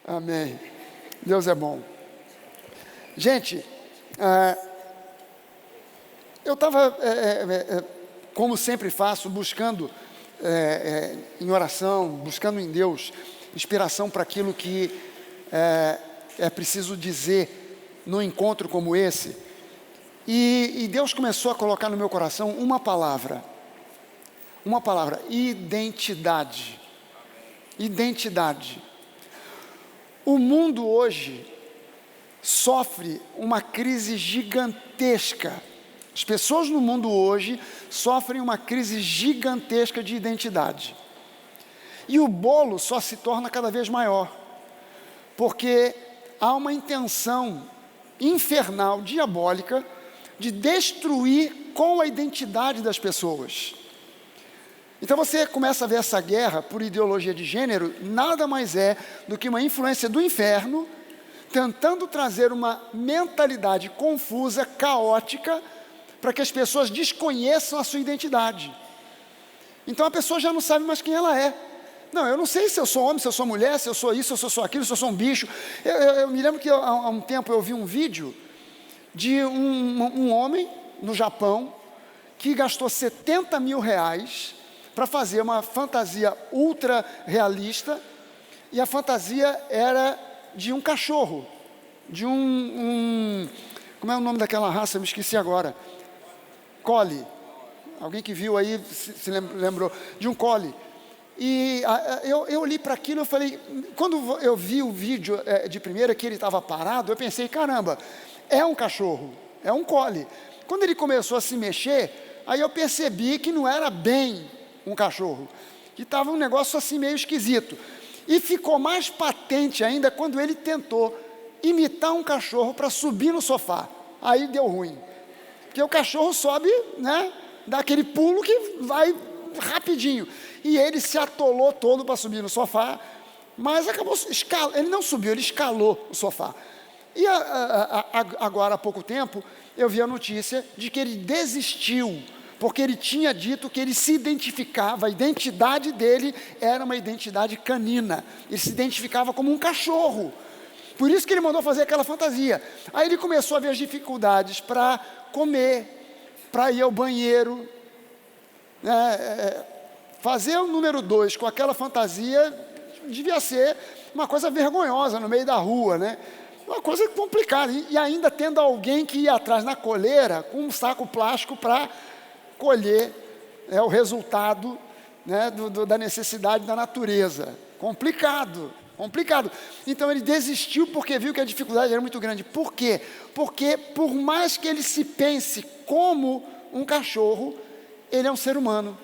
Amém. Deus é bom. Gente, eu estava, como sempre faço, buscando em oração, buscando em Deus inspiração para aquilo que é preciso dizer num encontro como esse. E Deus começou a colocar no meu coração uma palavra, identidade. Identidade. O mundo hoje sofre uma crise gigantesca. As pessoas no mundo hoje sofrem uma crise gigantesca de identidade. E o bolo só se torna cada vez maior, porque há uma intenção infernal, diabólica, de destruir com a identidade das pessoas. Então você começa a ver essa guerra por ideologia de gênero, nada mais é do que uma influência do inferno, tentando trazer uma mentalidade confusa, caótica, para que as pessoas desconheçam a sua identidade. Então a pessoa já não sabe mais quem ela é. Não, eu não sei se eu sou homem, se eu sou mulher, se eu sou isso, se eu sou aquilo, se eu sou um bicho. Eu me lembro que há um tempo eu vi um vídeo de um homem no Japão que gastou R$70 mil para fazer uma fantasia ultra realista, e a fantasia era de um cachorro, de como é o nome daquela raça? Eu me esqueci agora. Collie. Alguém que viu aí se lembrou de um Collie. E eu olhei para aquilo, eu falei, quando eu vi o vídeo de primeira que ele estava parado, eu pensei, caramba, é um cachorro, é um Collie. Quando ele começou a se mexer, aí eu percebi que não era bem um cachorro, que estava um negócio assim meio esquisito. E ficou mais patente ainda quando ele tentou imitar um cachorro para subir no sofá. Aí deu ruim, porque o cachorro sobe, né, dá aquele pulo que vai rapidinho, e ele se atolou todo para subir no sofá, mas acabou ele não subiu, ele escalou o sofá. E agora há pouco tempo eu vi a notícia de que ele desistiu, porque ele tinha dito que ele se identificava, a identidade dele era uma identidade canina, ele se identificava como um cachorro, por isso que ele mandou fazer aquela fantasia. Aí ele começou a ver as dificuldades para comer, para ir ao banheiro, fazer o número 2 com aquela fantasia devia ser uma coisa vergonhosa no meio da rua, né? Uma coisa complicada, e ainda tendo alguém que ia atrás na coleira com um saco plástico para colher o resultado, né, da necessidade da natureza. Complicado. Então ele desistiu porque viu que a dificuldade era muito grande. Por quê? Porque por mais que ele se pense como um cachorro, ele é um ser humano.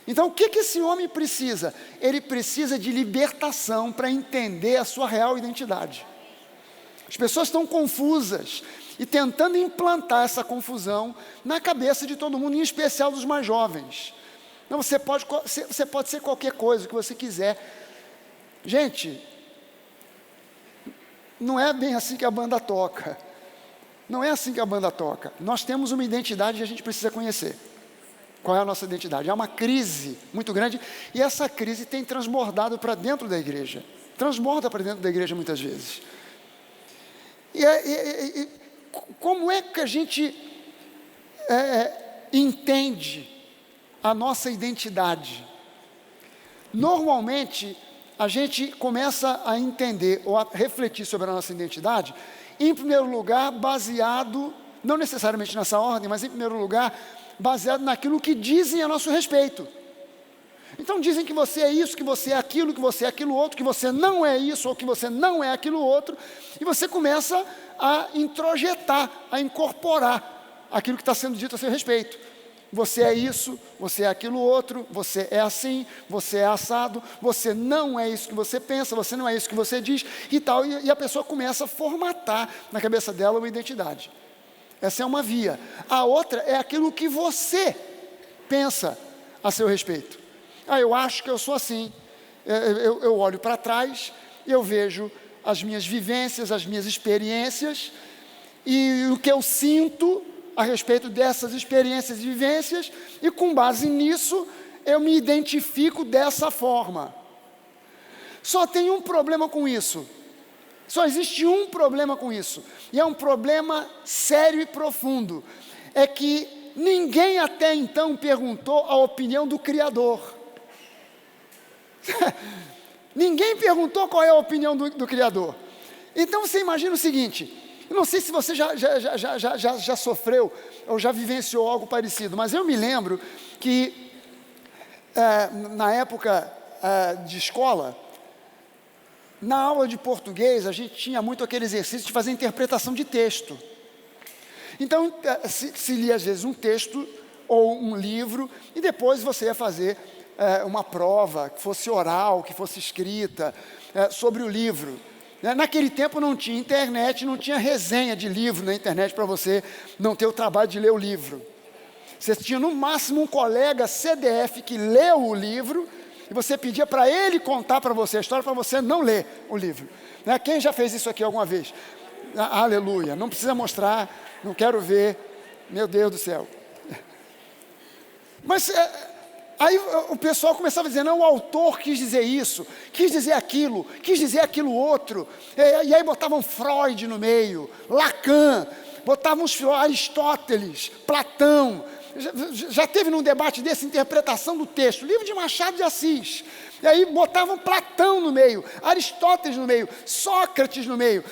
Então o que esse homem precisa? Ele precisa de libertação para entender a sua real identidade. As pessoas estão confusas e tentando implantar essa confusão na cabeça de todo mundo, em especial dos mais jovens. Não, você pode ser qualquer coisa que você quiser. Gente, não é bem assim que a banda toca. Não é assim que a banda toca. Nós temos uma identidade e a gente precisa conhecer. Qual é a nossa identidade? Há uma crise muito grande, e essa crise tem transbordado para dentro da igreja. Transborda para dentro da igreja muitas vezes. E como é que a gente entende a nossa identidade? Normalmente, a gente começa a entender ou a refletir sobre a nossa identidade, em primeiro lugar, baseado, não necessariamente nessa ordem, mas em primeiro lugar, baseado naquilo que dizem a nosso respeito. Então dizem que você é isso, que você é aquilo, que você é aquilo outro, que você não é isso ou que você não é aquilo outro, e você começa a introjetar, a incorporar aquilo que está sendo dito a seu respeito. Você é isso, você é aquilo outro, você é assim, você é assado, você não é isso que você pensa, você não é isso que você diz e tal, e a pessoa começa a formatar na cabeça dela uma identidade. Essa é uma via. A outra é aquilo que você pensa a seu respeito. Eu acho que eu sou assim. Eu olho para trás, eu vejo as minhas vivências, as minhas experiências, e o que eu sinto a respeito dessas experiências e vivências, e com base nisso, eu me identifico dessa forma. Só tem um problema com isso. Só existe um problema com isso. E é um problema sério e profundo. É que ninguém até então perguntou a opinião do Criador. Ninguém perguntou qual é a opinião do Criador. Então você imagina o seguinte, eu não sei se você já sofreu ou já vivenciou algo parecido, mas eu me lembro que na época de escola, na aula de português, a gente tinha muito aquele exercício de fazer interpretação de texto. Então, se lia às vezes um texto ou um livro, e depois você ia fazer uma prova, que fosse oral, que fosse escrita, sobre o livro. Naquele tempo não tinha internet, não tinha resenha de livro na internet para você não ter o trabalho de ler o livro. Você tinha no máximo um colega CDF que leu o livro, e você pedia para ele contar para você a história, para você não ler o livro. Quem já fez isso aqui alguma vez? Aleluia, não precisa mostrar, não quero ver, meu Deus do céu. Mas aí o pessoal começava a dizer, não, o autor quis dizer isso, quis dizer aquilo outro, e aí botavam Freud no meio, Lacan, botavam Aristóteles, Platão. Já teve num debate desse, interpretação do texto, livro de Machado de Assis, e aí botavam Platão no meio, Aristóteles no meio, Sócrates no meio,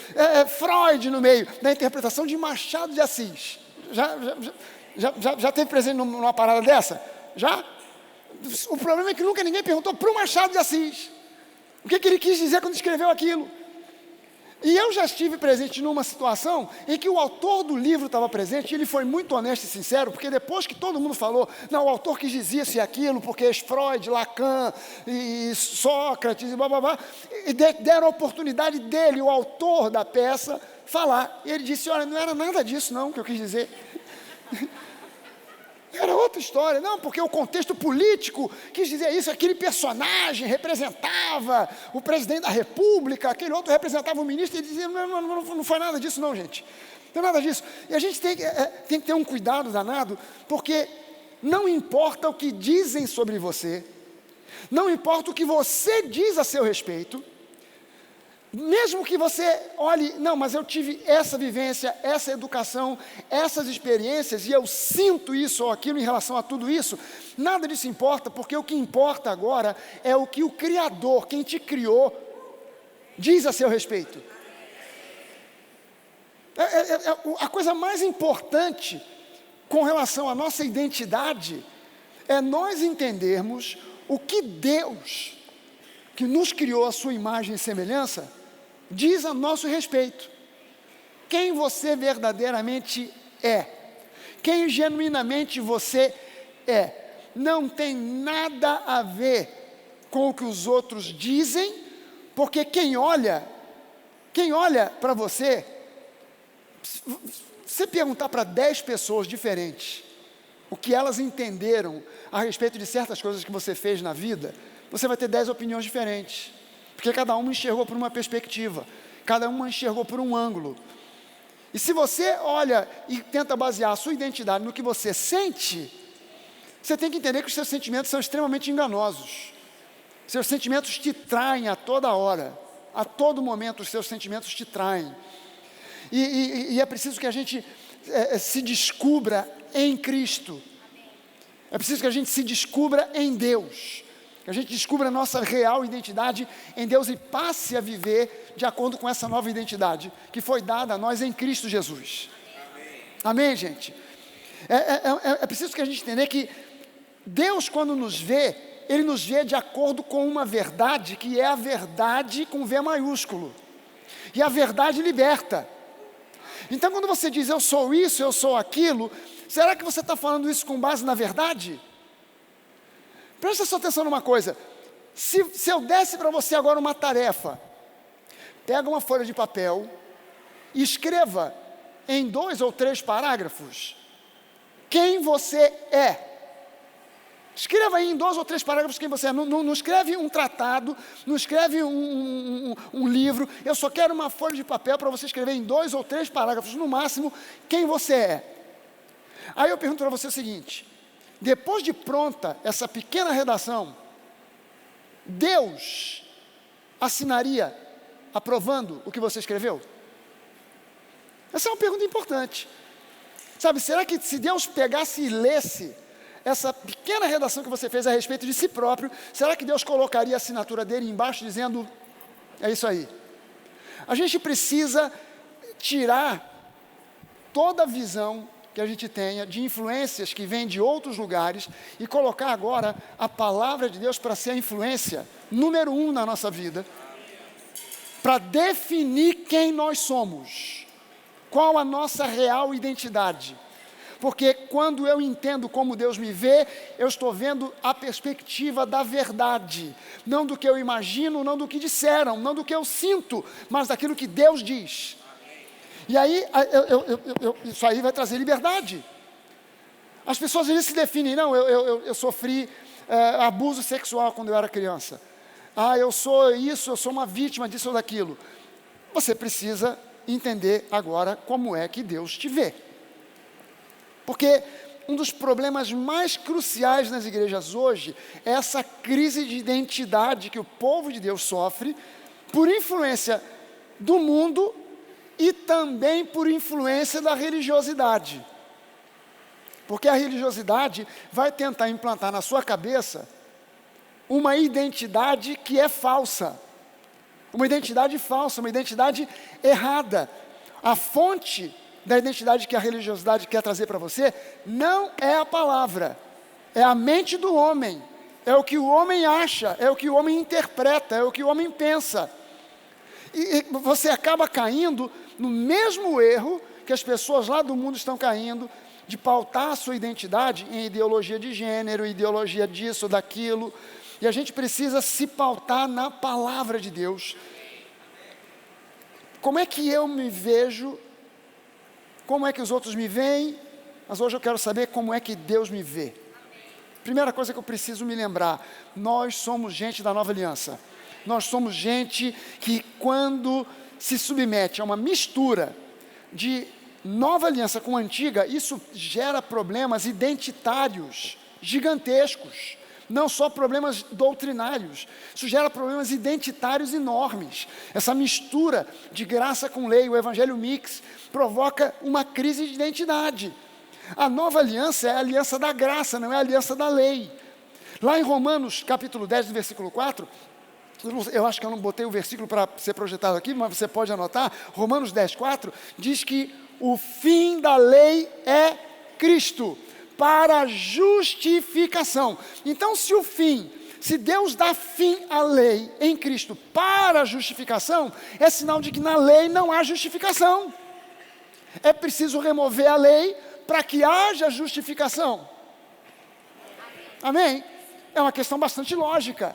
Freud no meio, na interpretação de Machado de Assis. Já teve presente numa parada dessa? Já? O problema é que nunca ninguém perguntou para o Machado de Assis o que ele quis dizer quando escreveu aquilo. E eu já estive presente numa situação em que o autor do livro estava presente, e ele foi muito honesto e sincero, porque depois que todo mundo falou, não, o autor quis dizer isso e aquilo, porque Freud, Lacan, e Sócrates, e blá blá blá, e deram a oportunidade dele, o autor da peça, falar. E ele disse, olha, não era nada disso não que eu quis dizer. Era outra história, não, porque o contexto político quis dizer isso, aquele personagem representava o presidente da república, aquele outro representava o ministro, e ele dizia, não foi nada disso não, gente, não é nada disso. E a gente tem que ter um cuidado danado, porque não importa o que dizem sobre você, não importa o que você diz a seu respeito, mesmo que você olhe, não, mas eu tive essa vivência, essa educação, essas experiências, e eu sinto isso ou aquilo em relação a tudo isso, nada disso importa, porque o que importa agora é o que o Criador, quem te criou, diz a seu respeito. A coisa mais importante com relação à nossa identidade é nós entendermos o que Deus, que nos criou a sua imagem e semelhança, diz a nosso respeito. Quem você verdadeiramente é, quem genuinamente você é, não tem nada a ver com o que os outros dizem, porque quem olha para você, se perguntar para 10 pessoas diferentes o que elas entenderam a respeito de certas coisas que você fez na vida, você vai ter 10 opiniões diferentes, porque cada uma enxergou por uma perspectiva, cada uma enxergou por um ângulo. E se você olha e tenta basear a sua identidade no que você sente, você tem que entender que os seus sentimentos são extremamente enganosos. Seus sentimentos te traem a toda hora, a todo momento os seus sentimentos te traem. E é preciso que a gente se descubra em Cristo. É preciso que a gente se descubra em Deus. Que a gente descubra a nossa real identidade em Deus e passe a viver de acordo com essa nova identidade que foi dada a nós em Cristo Jesus. Amém, gente? É preciso que a gente entenda que Deus, quando nos vê, Ele nos vê de acordo com uma verdade que é a verdade com V maiúsculo. E a verdade liberta. Então, quando você diz eu sou isso, eu sou aquilo, será que você está falando isso com base na verdade? Presta sua atenção numa coisa, se eu desse para você agora uma tarefa, pega uma folha de papel e escreva em 2 ou 3 parágrafos quem você é. Escreva aí em 2 ou 3 parágrafos quem você é, não escreve um tratado, não escreve um livro, eu só quero uma folha de papel para você escrever em 2 ou 3 parágrafos, no máximo, quem você é. Aí eu pergunto para você o seguinte, depois de pronta essa pequena redação, Deus assinaria aprovando o que você escreveu? Essa é uma pergunta importante. Sabe, será que se Deus pegasse e lesse essa pequena redação que você fez a respeito de si próprio, será que Deus colocaria a assinatura dele embaixo dizendo, é isso aí? A gente precisa tirar toda a visão que a gente tenha de influências que vêm de outros lugares e colocar agora a palavra de Deus para ser a influência número 1 na nossa vida, para definir quem nós somos, qual a nossa real identidade. Porque quando eu entendo como Deus me vê, eu estou vendo a perspectiva da verdade. Não do que eu imagino, não do que disseram, não do que eu sinto, mas daquilo que Deus diz. E aí, isso aí vai trazer liberdade. As pessoas às vezes se definem, não, eu sofri abuso sexual quando eu era criança. Eu sou isso, eu sou uma vítima disso ou daquilo. Você precisa entender agora como é que Deus te vê. Porque um dos problemas mais cruciais nas igrejas hoje é essa crise de identidade que o povo de Deus sofre por influência do mundo e também por influência da religiosidade. Porque a religiosidade vai tentar implantar na sua cabeça uma identidade que é falsa. Uma identidade falsa, uma identidade errada. A fonte da identidade que a religiosidade quer trazer para você, não é a palavra, é a mente do homem, é o que o homem acha, é o que o homem interpreta, é o que o homem pensa. E você acaba caindo no mesmo erro que as pessoas lá do mundo estão caindo, de pautar a sua identidade em ideologia de gênero, ideologia disso, daquilo, e a gente precisa se pautar na palavra de Deus. Como é que eu me vejo? Como é que os outros me veem? Mas hoje eu quero saber como é que Deus me vê. Primeira coisa que eu preciso me lembrar, nós somos gente da nova aliança. Nós somos gente que quando se submete a uma mistura de nova aliança com antiga, isso gera problemas identitários gigantescos. Não só problemas doutrinários, isso gera problemas identitários enormes. Essa mistura de graça com lei, o evangelho mix, provoca uma crise de identidade. A nova aliança é a aliança da graça, não é a aliança da lei. Lá em Romanos, capítulo 10, versículo 4, eu acho que eu não botei o versículo para ser projetado aqui, mas você pode anotar, Romanos 10, 4, diz que o fim da lei é Cristo, para justificação. Então, se Deus dá fim à lei em Cristo para justificação, é sinal de que na lei não há justificação. É preciso remover a lei para que haja justificação. Amém? É uma questão bastante lógica.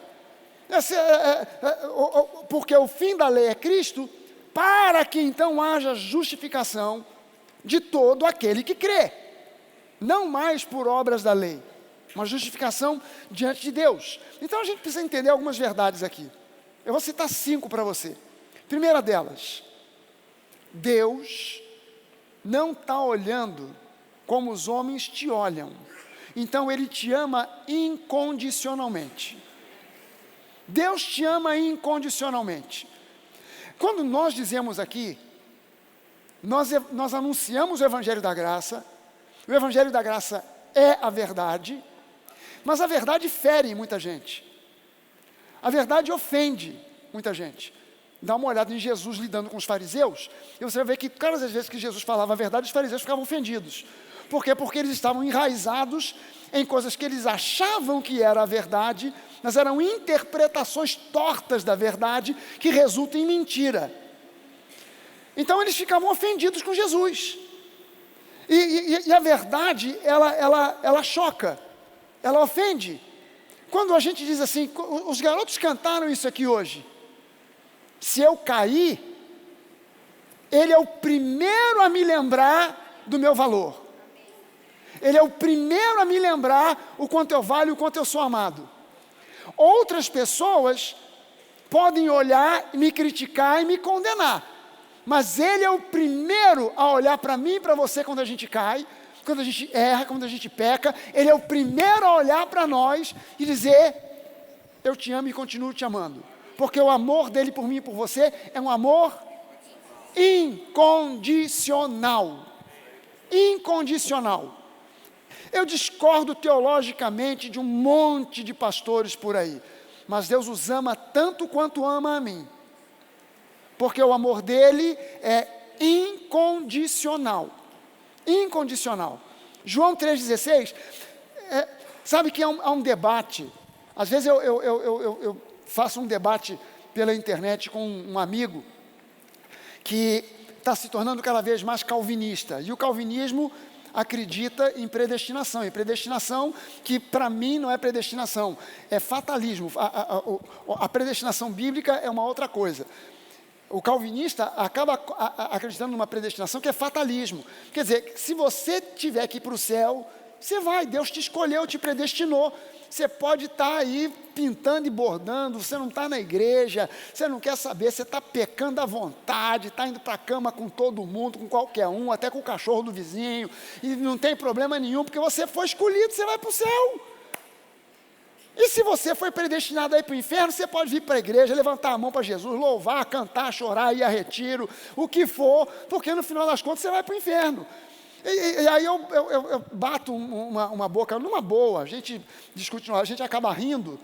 Porque o fim da lei é Cristo, para que então haja justificação de todo aquele que crê. Não mais por obras da lei, uma justificação diante de Deus. Então a gente precisa entender algumas verdades aqui. Eu vou citar 5 para você. Primeira delas, Deus não está olhando como os homens te olham. Então Ele te ama incondicionalmente. Deus te ama incondicionalmente. Quando nós dizemos aqui, nós anunciamos o Evangelho da Graça. O Evangelho da Graça é a verdade, mas a verdade fere muita gente. A verdade ofende muita gente. Dá uma olhada em Jesus lidando com os fariseus, e você vai ver que todas as vezes que Jesus falava a verdade, os fariseus ficavam ofendidos. Por quê? Porque eles estavam enraizados em coisas que eles achavam que era a verdade, mas eram interpretações tortas da verdade que resultam em mentira. Então eles ficavam ofendidos com Jesus. E a verdade, ela choca, ela ofende. Quando a gente diz assim, os garotos cantaram isso aqui hoje. Se eu cair, ele é o primeiro a me lembrar do meu valor. Ele é o primeiro a me lembrar o quanto eu valho, o quanto eu sou amado. Outras pessoas podem olhar, me criticar e me condenar. Mas Ele é o primeiro a olhar para mim e para você quando a gente cai, quando a gente erra, quando a gente peca. Ele é o primeiro a olhar para nós e dizer, eu te amo e continuo te amando. Porque o amor dele por mim e por você é um amor incondicional. Incondicional. Eu discordo teologicamente de um monte de pastores por aí, mas Deus os ama tanto quanto ama a mim, porque o amor dele é incondicional. Incondicional. João 3,16, sabe que há um debate. Às vezes eu faço um debate pela internet com um amigo que está se tornando cada vez mais calvinista, e o calvinismo acredita em predestinação, que para mim não é predestinação, é fatalismo. A predestinação bíblica é uma outra coisa. O calvinista acaba acreditando numa predestinação que é fatalismo. Quer dizer, se você tiver que ir para o céu, você vai, Deus te escolheu, te predestinou. Você pode estar aí pintando e bordando, você não está na igreja, você não quer saber, você está pecando à vontade, está indo para a cama com todo mundo, com qualquer um, até com o cachorro do vizinho, e não tem problema nenhum, porque você foi escolhido, você vai para o céu. E se você foi predestinado a ir para o inferno, você pode vir para a igreja, levantar a mão para Jesus, louvar, cantar, chorar, ir a retiro, o que for, porque no final das contas você vai para o inferno. E aí eu bato uma boca numa boa, a gente discute, a gente acaba rindo,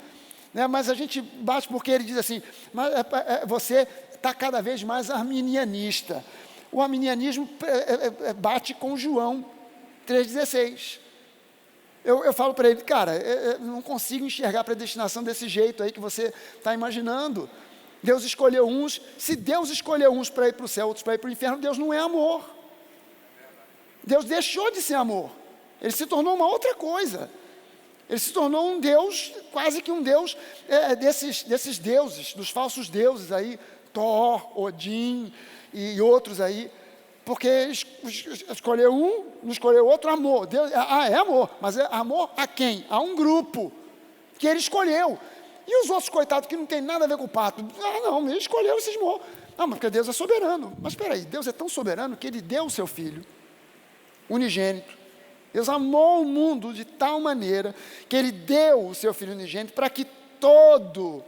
né, mas a gente bate porque ele diz assim, mas você está cada vez mais arminianista. O arminianismo bate com João 3,16. Eu falo para ele, cara, eu não consigo enxergar a predestinação desse jeito aí que você está imaginando. Deus escolheu uns, se Deus escolheu uns para ir para o céu, outros para ir para o inferno, Deus não é amor. Deus deixou de ser amor, ele se tornou uma outra coisa, ele se tornou um Deus, quase que um Deus desses deuses, dos falsos deuses aí, Thor, Odin e outros aí, porque escolheu um, não escolheu outro, amor, Deus, é amor, mas é amor a quem? A um grupo, que ele escolheu, e os outros coitados que não tem nada a ver com o pato, não, ele escolheu e cismou, não, mas porque Deus é soberano, mas espera aí, Deus é tão soberano que ele deu o seu filho, unigênito. Deus amou o mundo de tal maneira que ele deu o seu filho unigênito para que todo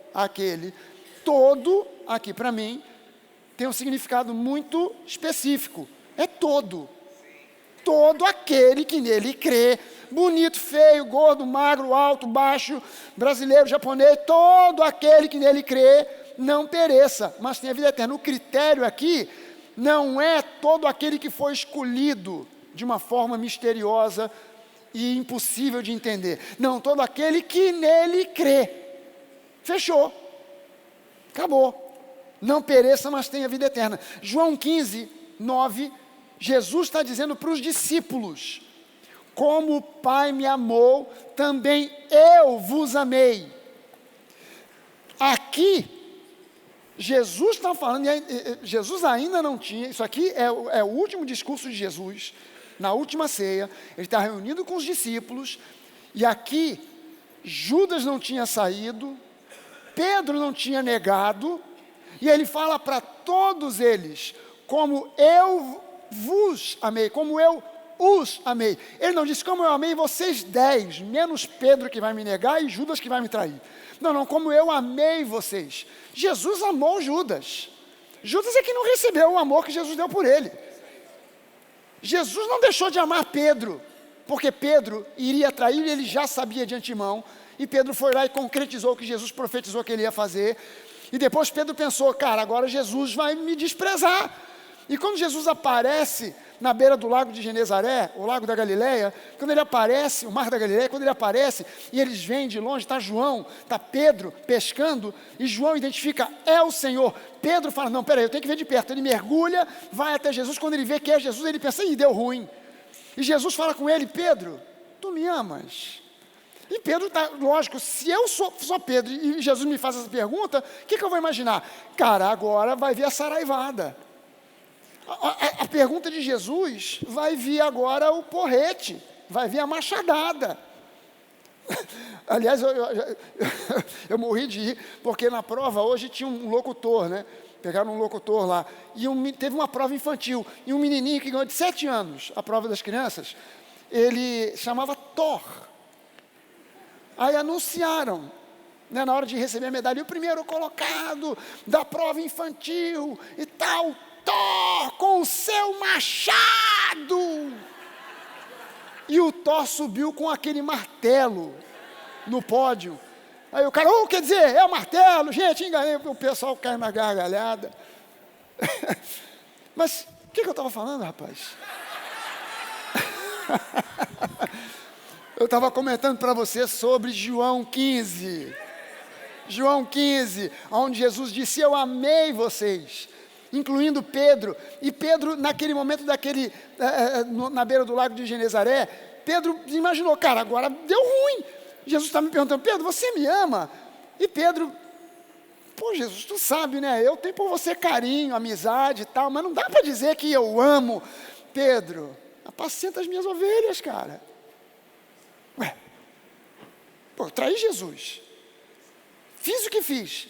aqui para mim, tem um significado muito específico. É todo. Todo aquele que nele crê, bonito, feio, gordo, magro, alto, baixo, brasileiro, japonês, todo aquele que nele crê, não pereça, mas tenha vida eterna. O critério aqui não é todo aquele que foi escolhido de uma forma misteriosa e impossível de entender. Não, todo aquele que nele crê. Fechou. Acabou. Não pereça, mas tenha vida eterna. João 15:9, Jesus está dizendo para os discípulos, como o Pai me amou, também eu vos amei. Aqui, Jesus está falando, Jesus ainda não tinha, isso aqui é o último discurso de Jesus, na última ceia, ele está reunido com os discípulos, e aqui, Judas não tinha saído, Pedro não tinha negado, e ele fala para todos eles, como eu vos amei, como eu os amei. Ele não disse, como eu amei vocês 10, menos Pedro que vai me negar e Judas que vai me trair. Não, como eu amei vocês. Jesus amou Judas. Judas é que não recebeu o amor que Jesus deu por ele. Jesus não deixou de amar Pedro, porque Pedro iria trair e ele já sabia de antemão, e Pedro foi lá e concretizou o que Jesus profetizou que ele ia fazer, e depois Pedro pensou, cara, agora Jesus vai me desprezar, e quando Jesus aparece na beira do lago de Genezaré, o lago da Galileia, quando ele aparece, o mar da Galileia, quando ele aparece, e eles vêm de longe, está João, está Pedro pescando, e João identifica, é o Senhor. Pedro fala, não, peraí, eu tenho que ver de perto. Ele mergulha, vai até Jesus, quando ele vê que é Jesus, ele pensa, ih, deu ruim. E Jesus fala com ele, Pedro, tu me amas? E Pedro está, lógico, se eu sou Pedro, e Jesus me faz essa pergunta, o que eu vou imaginar? Cara, agora vai vir a saraivada. A pergunta de Jesus vai vir agora o porrete, vai vir a machadada. Aliás, eu morri de rir, porque na prova hoje tinha um locutor, né? Pegaram um locutor lá, e teve uma prova infantil, e um menininho que ganhou de 7 anos, a prova das crianças, ele chamava Thor. Aí anunciaram, né, na hora de receber a medalha, e o primeiro colocado da prova infantil e tal, Thor com o seu machado. E o Thor subiu com aquele martelo no pódio. Aí o cara, quer dizer, é o martelo, gente, enganei, o pessoal cai na gargalhada. Mas o que eu estava falando, rapaz? Eu estava comentando para você sobre João 15. João 15, onde Jesus disse, eu amei vocês, incluindo Pedro. E Pedro, naquele momento na beira do lago de Genezaré, Pedro imaginou, cara, agora deu ruim. Jesus está me perguntando, Pedro, você me ama? E Pedro, pô, Jesus, tu sabe, né? Eu tenho por você carinho, amizade e tal, mas não dá para dizer que eu amo. Pedro, apacenta as minhas ovelhas, cara. Ué, pô, eu traí Jesus. Fiz o que fiz.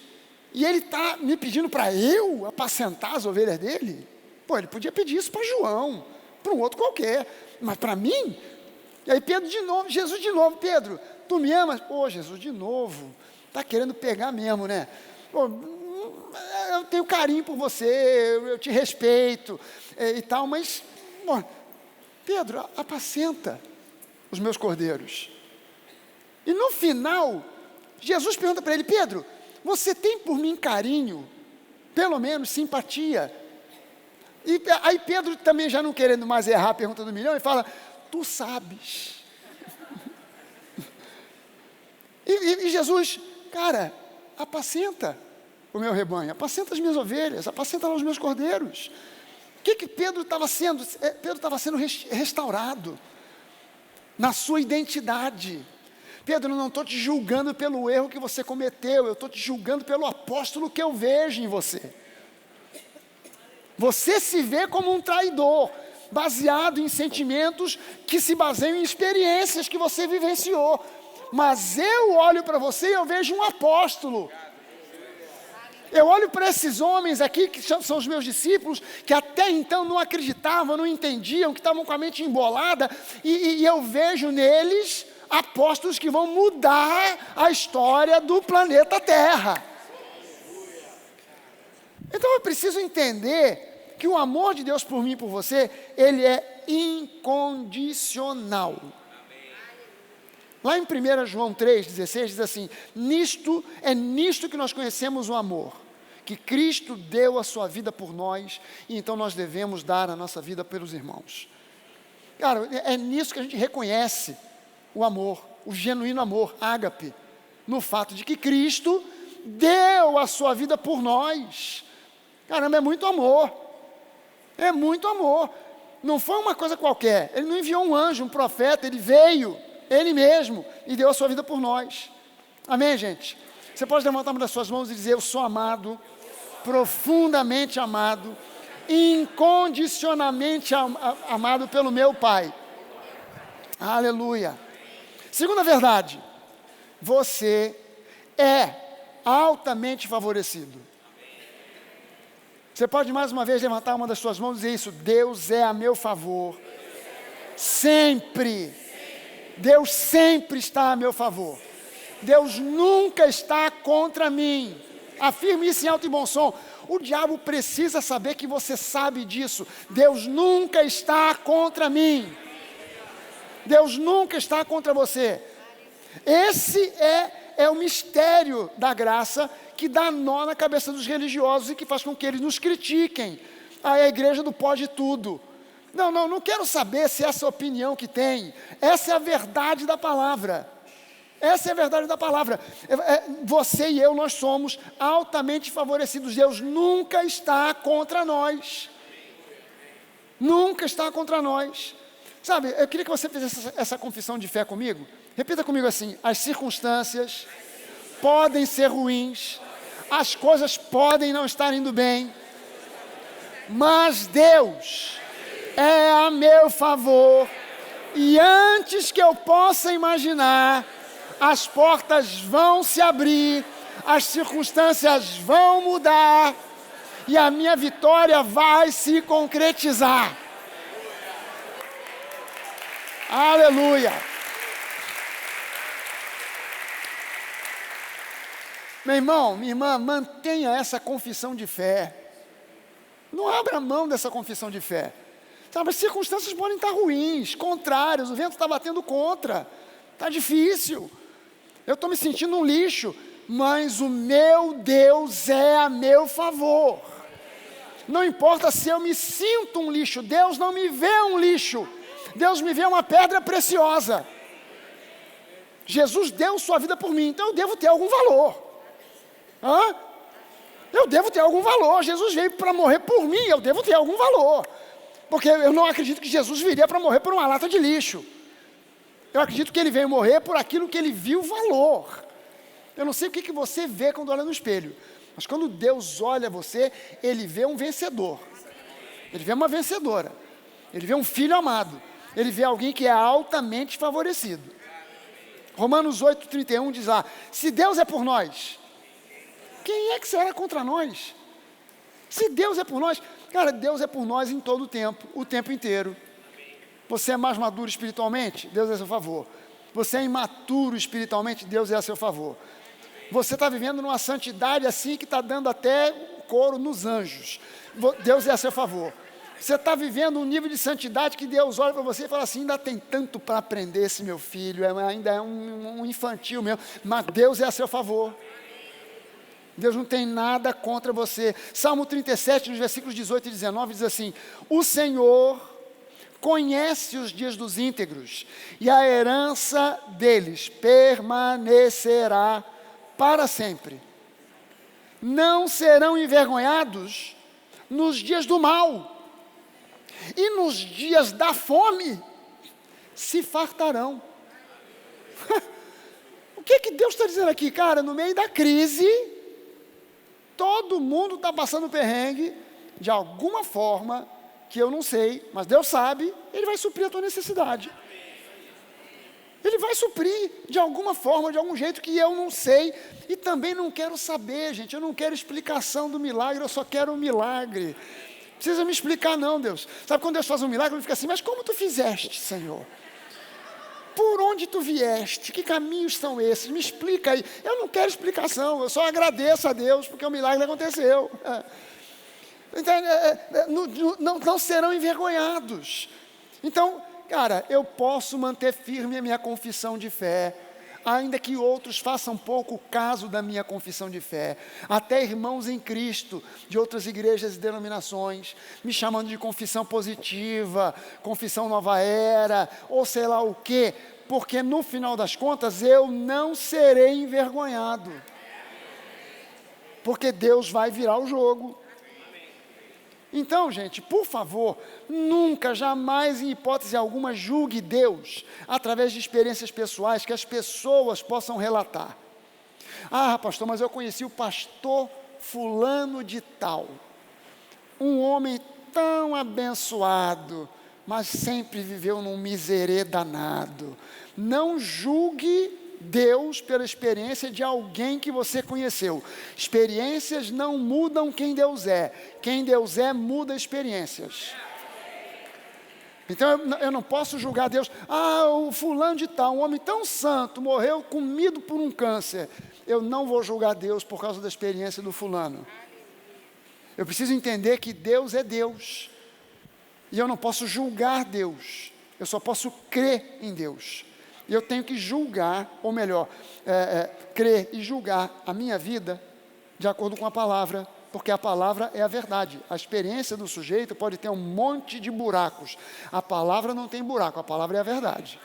E ele está me pedindo para eu apacentar as ovelhas dele? Pô, ele podia pedir isso para João, para um outro qualquer. Mas para mim? E aí Pedro de novo, Jesus de novo, Pedro, tu me amas? Pô, Jesus, de novo. Está querendo pegar mesmo, né? Pô, eu tenho carinho por você, eu te respeito e tal, mas, pô, Pedro, apacenta os meus cordeiros. E no final, Jesus pergunta para ele, Pedro, você tem por mim carinho, pelo menos simpatia? E aí Pedro também já não querendo mais errar a pergunta do milhão, ele fala, tu sabes. E Jesus, cara, apacenta o meu rebanho, apacenta as minhas ovelhas, apacenta lá os meus cordeiros. O que Pedro estava sendo? Pedro estava sendo restaurado na sua identidade. Pedro, eu não estou te julgando pelo erro que você cometeu, eu estou te julgando pelo apóstolo que eu vejo em você. Você se vê como um traidor, baseado em sentimentos que se baseiam em experiências que você vivenciou. Mas eu olho para você e eu vejo um apóstolo. Eu olho para esses homens aqui, que são os meus discípulos, que até então não acreditavam, não entendiam, que estavam com a mente embolada, e eu vejo neles apóstolos que vão mudar a história do planeta Terra. Então eu preciso entender que o amor de Deus por mim e por você, ele é incondicional. Lá em 1 João 3,16 diz assim, nisto que nós conhecemos o amor, que Cristo deu a sua vida por nós, e então nós devemos dar a nossa vida pelos irmãos. Cara, é nisso que a gente reconhece o amor, o genuíno amor, ágape, no fato de que Cristo deu a sua vida por nós. Caramba, é muito amor, não foi uma coisa qualquer, ele não enviou um anjo, um profeta, ele veio, ele mesmo, e deu a sua vida por nós, amém, gente? Você pode levantar uma das suas mãos e dizer, eu sou amado, profundamente amado, incondicionalmente amado pelo meu Pai, aleluia. Segunda verdade, você é altamente favorecido. Você pode mais uma vez levantar uma das suas mãos e dizer isso, Deus é a meu favor, sempre, Deus sempre está a meu favor, Deus nunca está contra mim, afirme isso em alto e bom som, o diabo precisa saber que você sabe disso, Deus nunca está contra mim, Deus nunca está contra você. Esse é o mistério da graça que dá nó na cabeça dos religiosos e que faz com que eles nos critiquem. A igreja do pode tudo. Não quero saber se essa é a opinião que tem. Essa é a verdade da palavra. Essa é a verdade da palavra. Você e eu, nós somos altamente favorecidos. Deus nunca está contra nós. Nunca está contra nós. Sabe, eu queria que você fizesse essa confissão de fé comigo. Repita comigo assim, as circunstâncias podem ser ruins, as coisas podem não estar indo bem, mas Deus é a meu favor, e antes que eu possa imaginar, as portas vão se abrir, as circunstâncias vão mudar, e a minha vitória vai se concretizar. Aleluia! Meu irmão, minha irmã, mantenha essa confissão de fé. Não abra mão dessa confissão de fé. Sabe, as circunstâncias podem estar ruins, contrárias, o vento está batendo contra, está difícil. Eu estou me sentindo um lixo, mas o meu Deus é a meu favor. Não importa se eu me sinto um lixo, Deus não me vê um lixo. Deus me vê uma pedra preciosa. Jesus deu sua vida por mim, então eu devo ter algum valor. Eu devo ter algum valor. Jesus veio para morrer por mim, eu devo ter algum valor. Porque eu não acredito que Jesus viria para morrer por uma lata de lixo. Eu acredito que ele veio morrer por aquilo que ele viu valor. Eu não sei o que você vê quando olha no espelho, mas quando Deus olha você, ele vê um vencedor. Ele vê uma vencedora. Ele vê um filho amado. Ele vê alguém que é altamente favorecido. Romanos 8,31 diz lá: se Deus é por nós, quem é que será contra nós? Se Deus é por nós, cara, Deus é por nós em todo o tempo inteiro. Você é mais maduro espiritualmente? Deus é a seu favor. Você é imaturo espiritualmente? Deus é a seu favor. Você está vivendo numa santidade assim que está dando até coro nos anjos. Deus é a seu favor. Você está vivendo um nível de santidade que Deus olha para você e fala assim: ainda tem tanto para aprender esse meu filho, ainda é um infantil meu, mas Deus é a seu favor. Deus não tem nada contra você. Salmo 37, nos versículos 18 e 19, diz assim: o Senhor conhece os dias dos íntegros, e a herança deles permanecerá para sempre. Não serão envergonhados nos dias do mal, e nos dias da fome se fartarão. O que Deus está dizendo aqui? Cara, no meio da crise, todo mundo está passando perrengue, de alguma forma, que eu não sei, mas Deus sabe, Ele vai suprir a tua necessidade. Ele vai suprir de alguma forma, de algum jeito que eu não sei, e também não quero saber, gente, eu não quero explicação do milagre, eu só quero um milagre. Não precisa me explicar não, Deus. Sabe quando Deus faz um milagre, ele fica assim: mas como tu fizeste, Senhor? Por onde tu vieste? Que caminhos são esses? Me explica aí. Eu não quero explicação, eu só agradeço a Deus, porque o milagre aconteceu. Então, não serão envergonhados. Então, cara, eu posso manter firme a minha confissão de fé, ainda que outros façam pouco caso da minha confissão de fé. Até irmãos em Cristo, de outras igrejas e denominações, me chamando de confissão positiva, confissão nova era, ou sei lá o quê, porque no final das contas eu não serei envergonhado. Porque Deus vai virar o jogo. Então, gente, por favor, nunca, jamais, em hipótese alguma, julgue Deus através de experiências pessoais que as pessoas possam relatar. Ah, pastor, mas eu conheci o pastor fulano de tal, um homem tão abençoado, mas sempre viveu num miserê danado. Não julgue Deus pela experiência de alguém que você conheceu. Experiências não mudam quem Deus é. Quem Deus é muda experiências. Então eu não posso julgar Deus. Ah, o fulano de tal, um homem tão santo, morreu comido por um câncer. Eu não vou julgar Deus por causa da experiência do fulano. Eu preciso entender que Deus é Deus. E eu não posso julgar Deus. Eu só posso crer em Deus. E eu tenho que julgar, ou melhor, crer e julgar a minha vida de acordo com a palavra, porque a palavra é a verdade. A experiência do sujeito pode ter um monte de buracos. A palavra não tem buraco, a palavra é a verdade.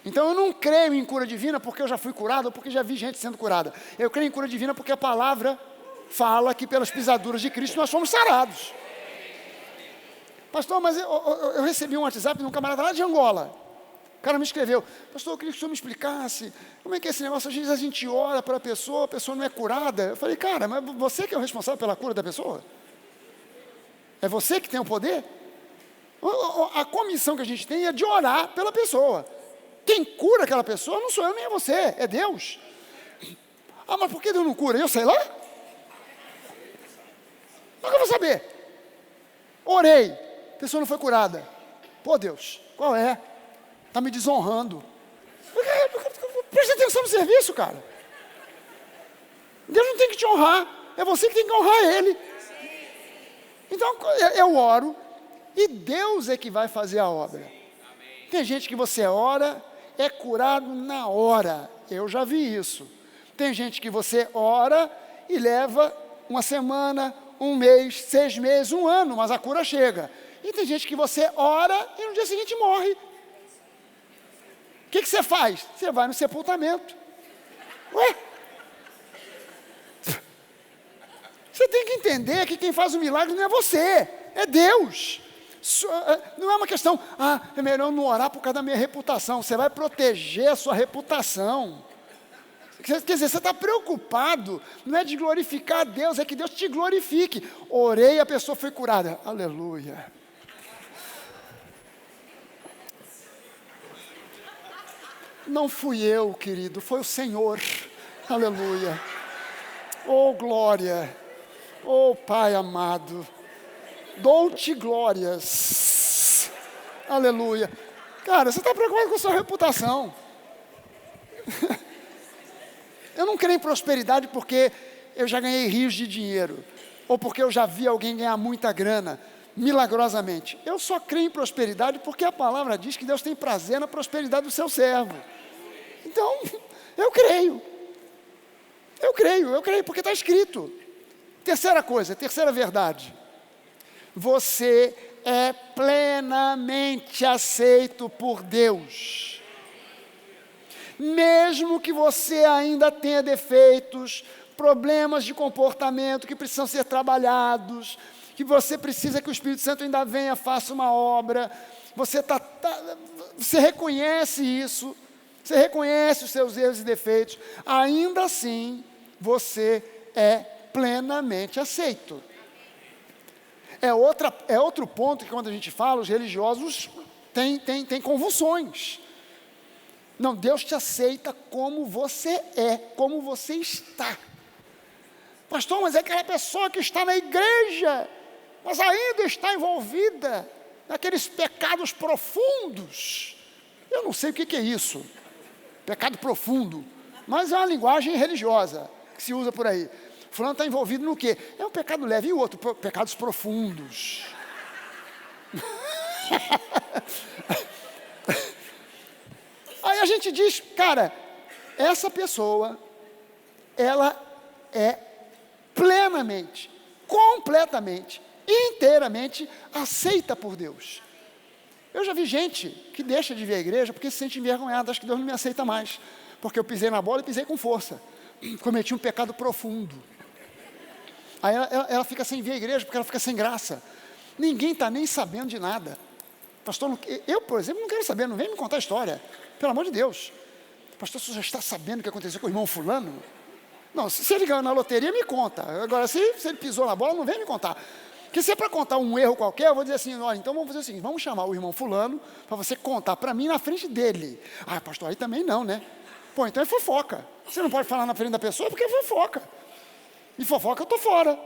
Então eu não creio em cura divina porque eu já fui curado ou porque já vi gente sendo curada. Eu creio em cura divina porque a palavra fala que pelas pisaduras de Cristo nós fomos sarados. Pastor, mas eu recebi um WhatsApp de um camarada lá de Angola. O cara me escreveu: pastor, eu queria que o senhor me explicasse como é que é esse negócio. Às vezes a gente ora para a pessoa não é curada. Eu falei: cara, mas você que é o responsável pela cura da pessoa? É você que tem o poder? A comissão que a gente tem é de orar pela pessoa. Quem cura aquela pessoa não sou eu nem é você, é Deus. Ah, mas por que Deus não cura? Eu sei lá? Como é que eu vou saber? Orei, a pessoa não foi curada. Pô, Deus, qual é? Está me desonrando. Presta atenção no serviço, cara. Deus não tem que te honrar, é você que tem que honrar Ele. Então eu oro e Deus é que vai fazer a obra. Tem gente que você ora, é curado na hora. Eu já vi isso. Tem gente que você ora e leva uma semana, um mês, 6 meses, 1 ano, mas a cura chega. E tem gente que você ora e no dia seguinte morre. O que você faz? Você vai no sepultamento. Ué? Você tem que entender que quem faz o milagre não é você, é Deus. Não é uma questão, é melhor não orar por causa da minha reputação. Você vai proteger a sua reputação. Quer dizer, você está preocupado, não é de glorificar a Deus, é que Deus te glorifique. Orei e a pessoa foi curada. Aleluia. Não fui eu, querido, foi o Senhor. Aleluia. Oh, glória. Oh, Pai amado. Dou-te glórias. Aleluia. Cara, você está preocupado com a sua reputação. Eu não creio em prosperidade porque eu já ganhei rios de dinheiro, ou porque eu já vi alguém ganhar muita grana, milagrosamente. Eu só creio em prosperidade porque a palavra diz que Deus tem prazer na prosperidade do seu servo. Então, eu creio, porque está escrito. Terceira coisa, terceira verdade. Você é plenamente aceito por Deus. Mesmo que você ainda tenha defeitos, problemas de comportamento que precisam ser trabalhados, que você precisa que o Espírito Santo ainda venha, faça uma obra, você reconhece isso, você reconhece os seus erros e defeitos, ainda assim, você é plenamente aceito. É outro ponto que quando a gente fala, os religiosos têm convulsões. Não, Deus te aceita como você é, como você está. Pastor, mas é aquela pessoa que está na igreja, mas ainda está envolvida naqueles pecados profundos. Eu não sei o que é isso, pecado profundo, mas é uma linguagem religiosa que se usa por aí. Fulano está envolvido no quê? É um pecado leve e o outro, pecados profundos. Aí a gente diz, cara, essa pessoa, ela é plenamente, completamente, inteiramente aceita por Deus. Eu já vi gente que deixa de vir à igreja porque se sente envergonhada, acho que Deus não me aceita mais, porque eu pisei na bola e pisei com força, cometi um pecado profundo. Aí ela fica sem vir à igreja porque ela fica sem graça. Ninguém está nem sabendo de nada. Pastor, eu, por exemplo, não quero saber, não vem me contar a história. Pelo amor de Deus. Pastor, você já está sabendo o que aconteceu com o irmão fulano? Não, se ele ganhou na loteria, me conta. Agora, se ele pisou na bola, não vem me contar. Porque se é para contar um erro qualquer, eu vou dizer assim, olha, então vamos fazer o seguinte, vamos chamar o irmão fulano para você contar para mim na frente dele. Ah, pastor, aí também não, né? Pô, então é fofoca. Você não pode falar na frente da pessoa porque é fofoca. E fofoca eu estou fora.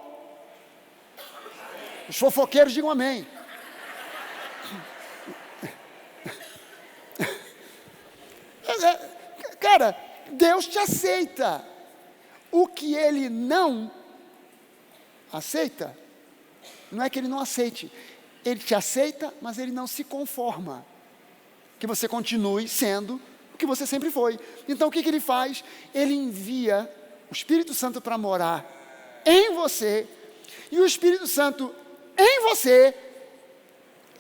Os fofoqueiros digam amém. Cara, Deus te aceita. O que Ele não aceita, não é que Ele não aceite. Ele te aceita, mas Ele não se conforma. Que você continue sendo o que você sempre foi. Então o que Ele faz? Ele envia o Espírito Santo para morar em você. E o Espírito Santo em você,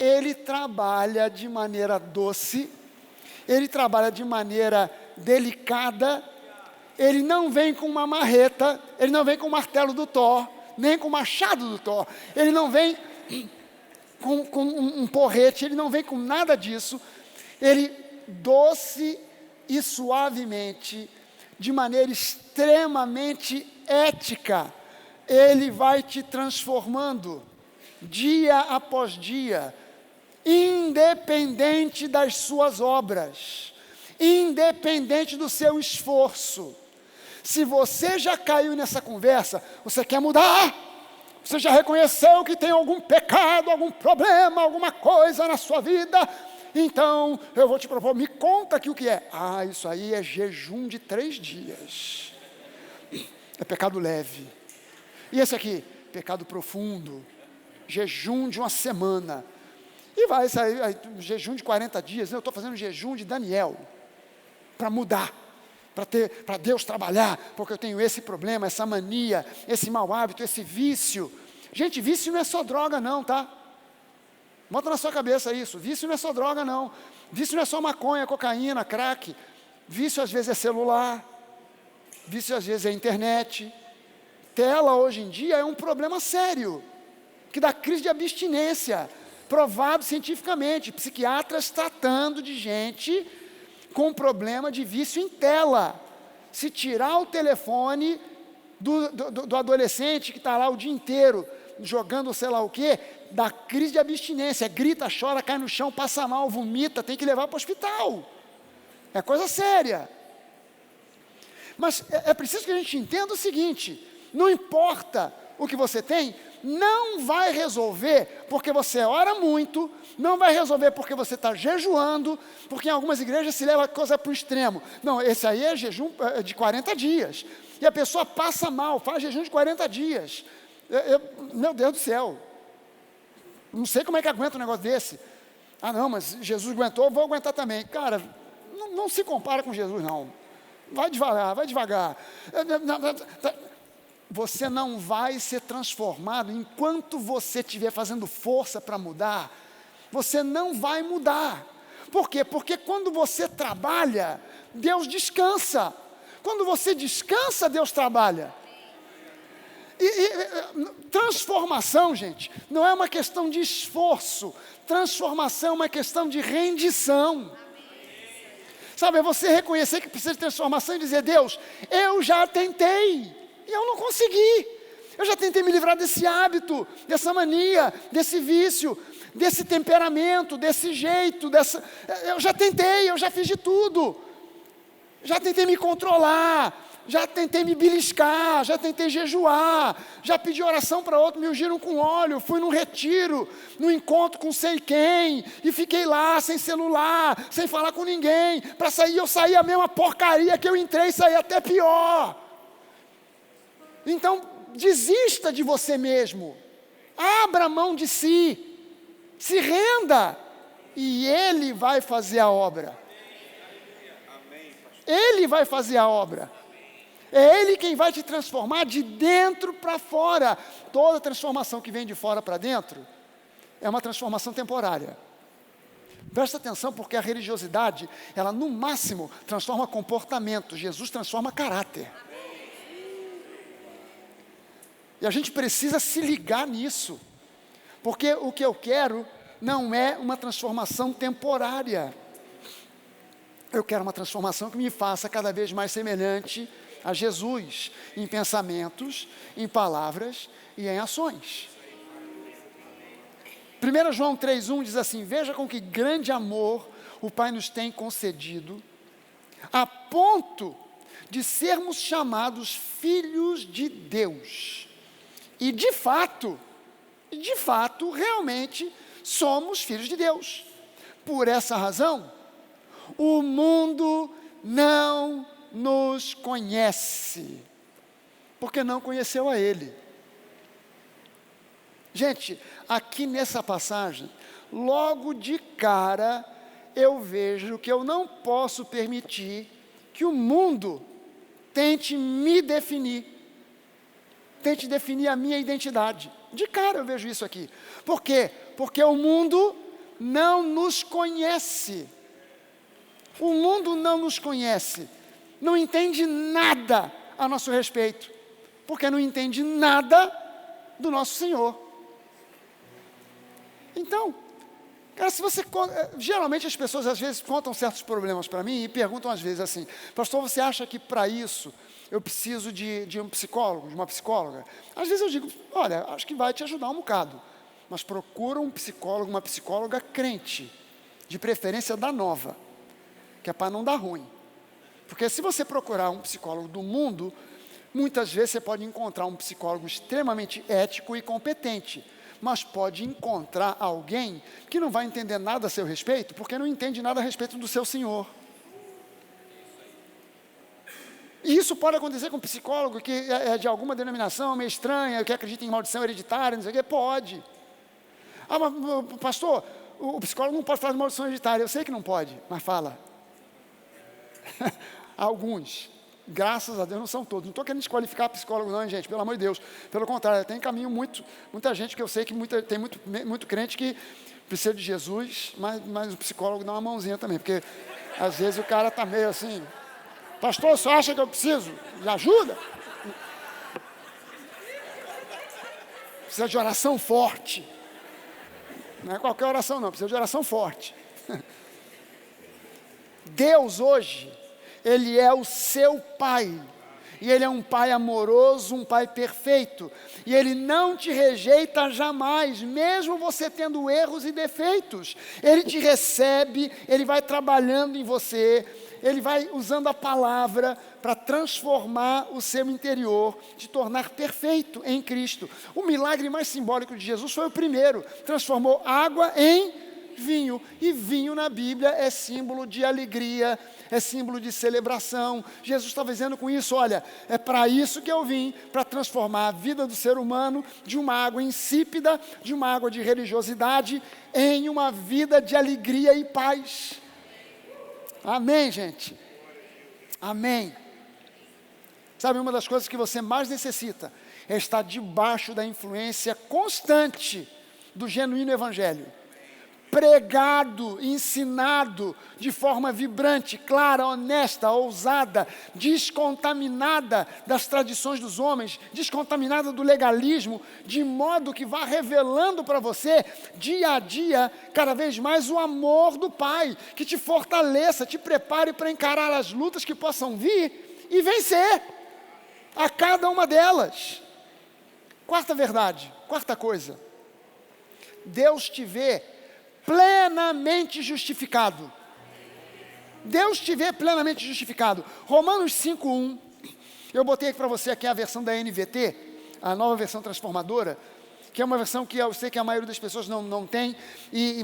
Ele trabalha de maneira doce, Ele trabalha de maneira delicada. Ele não vem com uma marreta, Ele não vem com o martelo do Thor, nem com o machado do Thor. Ele não vem com um porrete, Ele não vem com nada disso. Ele, doce e suavemente, de maneira extremamente ética, Ele vai te transformando, dia após dia, independente das suas obras, independente do seu esforço. Se você já caiu nessa conversa, você quer mudar, você já reconheceu que tem algum pecado, algum problema, alguma coisa na sua vida, então eu vou te propor, me conta aqui o que é. Ah, isso aí é jejum de 3 dias. é pecado leve. E esse aqui, pecado profundo, jejum de uma semana. E vai sair, jejum de 40 dias, eu estou fazendo jejum de Daniel, para mudar, para Deus trabalhar, porque eu tenho esse problema, essa mania, esse mau hábito, esse vício. Gente, vício não é só droga não, tá? Bota na sua cabeça isso, vício não é só droga não, vício não é só maconha, cocaína, crack, vício às vezes é celular, vício às vezes é internet. Tela hoje em dia é um problema sério, que dá crise de abstinência, provado cientificamente, psiquiatras tratando de gente com problema de vício em tela. Se tirar o telefone do adolescente que está lá o dia inteiro, jogando sei lá o quê, dá crise de abstinência, grita, chora, cai no chão, passa mal, vomita, tem que levar para o hospital. É coisa séria. Mas é preciso que a gente entenda o seguinte, não importa o que você tem, não vai resolver porque você ora muito, não vai resolver porque você está jejuando, porque em algumas igrejas se leva a coisa para o extremo. Não, esse aí é jejum de 40 dias, e a pessoa passa mal, faz jejum de 40 dias. Meu Deus do céu, não sei como é que aguenta um negócio desse. Ah não, mas Jesus aguentou, vou aguentar também. Cara, não se compara com Jesus não, vai devagar, vai devagar. Você não vai ser transformado enquanto você estiver fazendo força para mudar. Você não vai mudar. Por quê? Porque quando você trabalha, Deus descansa. Quando você descansa, Deus trabalha. Transformação, gente, não é uma questão de esforço. Transformação é uma questão de rendição. Sabe, é você reconhecer que precisa de transformação e dizer, Deus, eu já tentei. E eu não consegui. Eu já tentei me livrar desse hábito, dessa mania, desse vício, desse temperamento, desse jeito, eu já tentei, eu já fiz de tudo. Já tentei me controlar, já tentei me beliscar, já tentei jejuar, já pedi oração para outro, me ungiram com óleo, fui num retiro, num encontro com sei quem, e fiquei lá, sem celular, sem falar com ninguém. Para sair, eu saí a mesma porcaria que eu entrei, saí até pior. Então, desista de você mesmo, abra mão de si, se renda, e Ele vai fazer a obra. Ele vai fazer a obra. É Ele quem vai te transformar de dentro para fora. Toda transformação que vem de fora para dentro é uma transformação temporária. Presta atenção, porque a religiosidade, ela no máximo transforma comportamento, Jesus transforma caráter. E a gente precisa se ligar nisso, porque o que eu quero não é uma transformação temporária. Eu quero uma transformação que me faça cada vez mais semelhante a Jesus, em pensamentos, em palavras e em ações. 1 João 3,1 diz assim, veja com que grande amor o Pai nos tem concedido, a ponto de sermos chamados filhos de Deus. E de fato, realmente somos filhos de Deus. Por essa razão, o mundo não nos conhece, porque não conheceu a Ele. Gente, aqui nessa passagem, logo de cara, eu vejo que eu não posso permitir que o mundo tente me definir. Tente definir a minha identidade. De cara eu vejo isso aqui. Por quê? Porque o mundo não nos conhece. O mundo não nos conhece. Não entende nada a nosso respeito. Porque não entende nada do nosso Senhor. Então, cara, se você... Geralmente as pessoas às vezes contam certos problemas para mim e perguntam às vezes assim, pastor, você acha que para isso eu preciso de um psicólogo, de uma psicóloga? Às vezes eu digo, olha, acho que vai te ajudar um bocado, mas procura um psicólogo, uma psicóloga crente, de preferência da nova, que é para não dar ruim. Porque se você procurar um psicólogo do mundo, muitas vezes você pode encontrar um psicólogo extremamente ético e competente, mas pode encontrar alguém que não vai entender nada a seu respeito, porque não entende nada a respeito do seu Senhor. E isso pode acontecer com um psicólogo que é de alguma denominação meio estranha, que acredita em maldição hereditária, não sei o quê, pode. Ah, mas pastor, o psicólogo não pode falar de maldição hereditária. Eu sei que não pode, mas fala. Alguns. Graças a Deus não são todos. Não estou querendo desqualificar psicólogo não, gente, pelo amor de Deus. Pelo contrário, tem caminho muita gente que eu sei que tem muito crente que precisa de Jesus, mas o psicólogo dá uma mãozinha também, porque às vezes o cara está meio assim, pastor, você acha que eu preciso de ajuda? Precisa de oração forte. Não é qualquer oração não, precisa de oração forte. Deus hoje, Ele é o seu Pai, e Ele é um Pai amoroso, um Pai perfeito, e Ele não te rejeita jamais, mesmo você tendo erros e defeitos. Ele te recebe, Ele vai trabalhando em você, Ele vai usando a palavra para transformar o seu interior, te tornar perfeito em Cristo. O milagre mais simbólico de Jesus foi o primeiro, transformou água em vinho, e vinho na Bíblia é símbolo de alegria, é símbolo de celebração. Jesus estava dizendo com isso, olha, é para isso que eu vim, para transformar a vida do ser humano de uma água insípida, de uma água de religiosidade, em uma vida de alegria e paz. Amém, gente? Amém. Sabe, uma das coisas que você mais necessita é estar debaixo da influência constante do genuíno evangelho. Pregado, ensinado de forma vibrante, clara, honesta, ousada, descontaminada das tradições dos homens, descontaminada do legalismo, de modo que vá revelando para você, dia a dia, cada vez mais o amor do Pai, que te fortaleça, te prepare para encarar as lutas que possam vir e vencer a cada uma delas. Quarta verdade, quarta coisa, Deus te vê plenamente justificado. Deus te vê plenamente justificado. Romanos 5:1, eu botei para você aqui a versão da NVT, a nova versão transformadora, que é uma versão que eu sei que a maioria das pessoas não tem,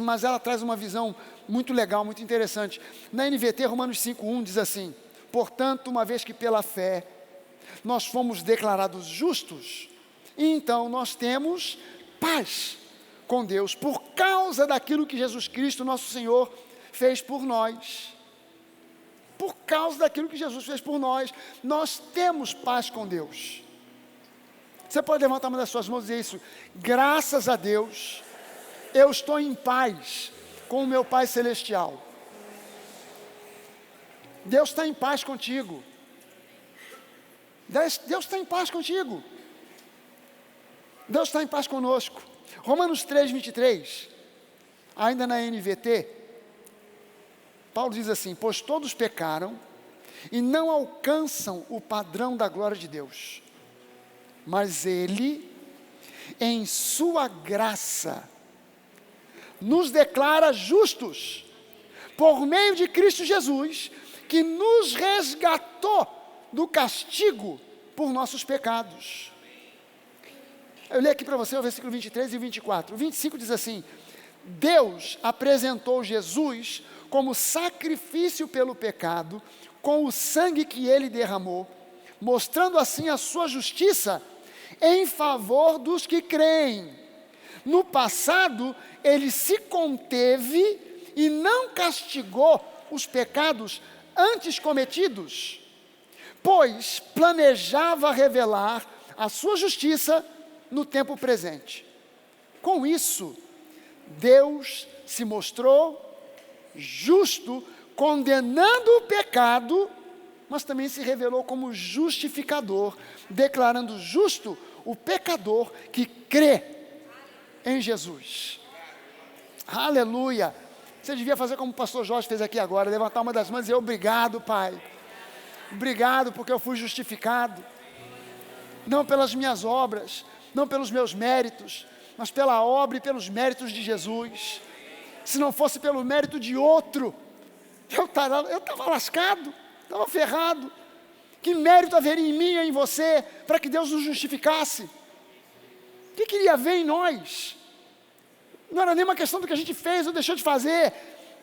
mas ela traz uma visão muito legal, muito interessante. Na NVT, Romanos 5:1 diz assim: portanto, uma vez que pela fé nós fomos declarados justos, então nós temos paz com Deus, por causa daquilo que Jesus Cristo, nosso Senhor, fez por nós. Por causa daquilo que Jesus fez por nós, nós temos paz com Deus. Você pode levantar uma das suas mãos e dizer isso: graças a Deus, eu estou em paz com o meu Pai Celestial. Deus está em paz contigo. Deus está em paz contigo. Deus está em paz conosco. Romanos 3:23, ainda na NVT, Paulo diz assim: pois todos pecaram e não alcançam o padrão da glória de Deus, mas Ele, em sua graça, nos declara justos, por meio de Cristo Jesus, que nos resgatou do castigo por nossos pecados. Eu leio aqui para você o versículo 23 e 24. O 25 diz assim: Deus apresentou Jesus como sacrifício pelo pecado, com o sangue que Ele derramou, mostrando assim a sua justiça em favor dos que creem. No passado, Ele se conteve e não castigou os pecados antes cometidos, pois planejava revelar a sua justiça no tempo presente. Com isso, Deus se mostrou justo, condenando o pecado, mas também se revelou como justificador, declarando justo o pecador que crê em Jesus. Aleluia! Você devia fazer como o pastor Jorge fez aqui agora, levantar uma das mãos e dizer: obrigado, Pai. Obrigado porque eu fui justificado, não pelas minhas obras, não pelos meus méritos, mas pela obra e pelos méritos de Jesus. Se não fosse pelo mérito de outro, eu estava lascado, estava ferrado. Que mérito haveria em mim e em você, para que Deus nos justificasse? O que queria ver em nós? Não era nem uma questão do que a gente fez ou deixou de fazer.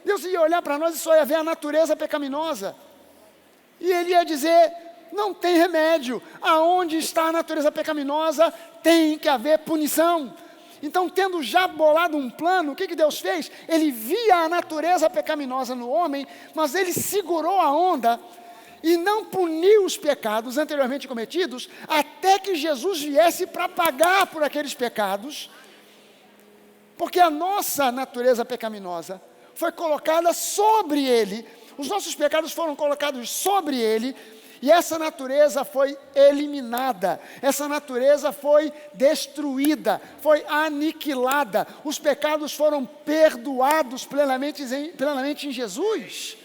Deus ia olhar para nós e só ia ver a natureza pecaminosa. E Ele ia dizer: não tem remédio. Aonde está a natureza pecaminosa, tem que haver punição. Então, tendo já bolado um plano, o que Deus fez? Ele via a natureza pecaminosa no homem, mas ele segurou a onda e não puniu os pecados anteriormente cometidos, até que Jesus viesse para pagar por aqueles pecados, porque a nossa natureza pecaminosa foi colocada sobre ele, os nossos pecados foram colocados sobre ele, e essa natureza foi eliminada, essa natureza foi destruída, foi aniquilada, os pecados foram perdoados plenamente em Jesus.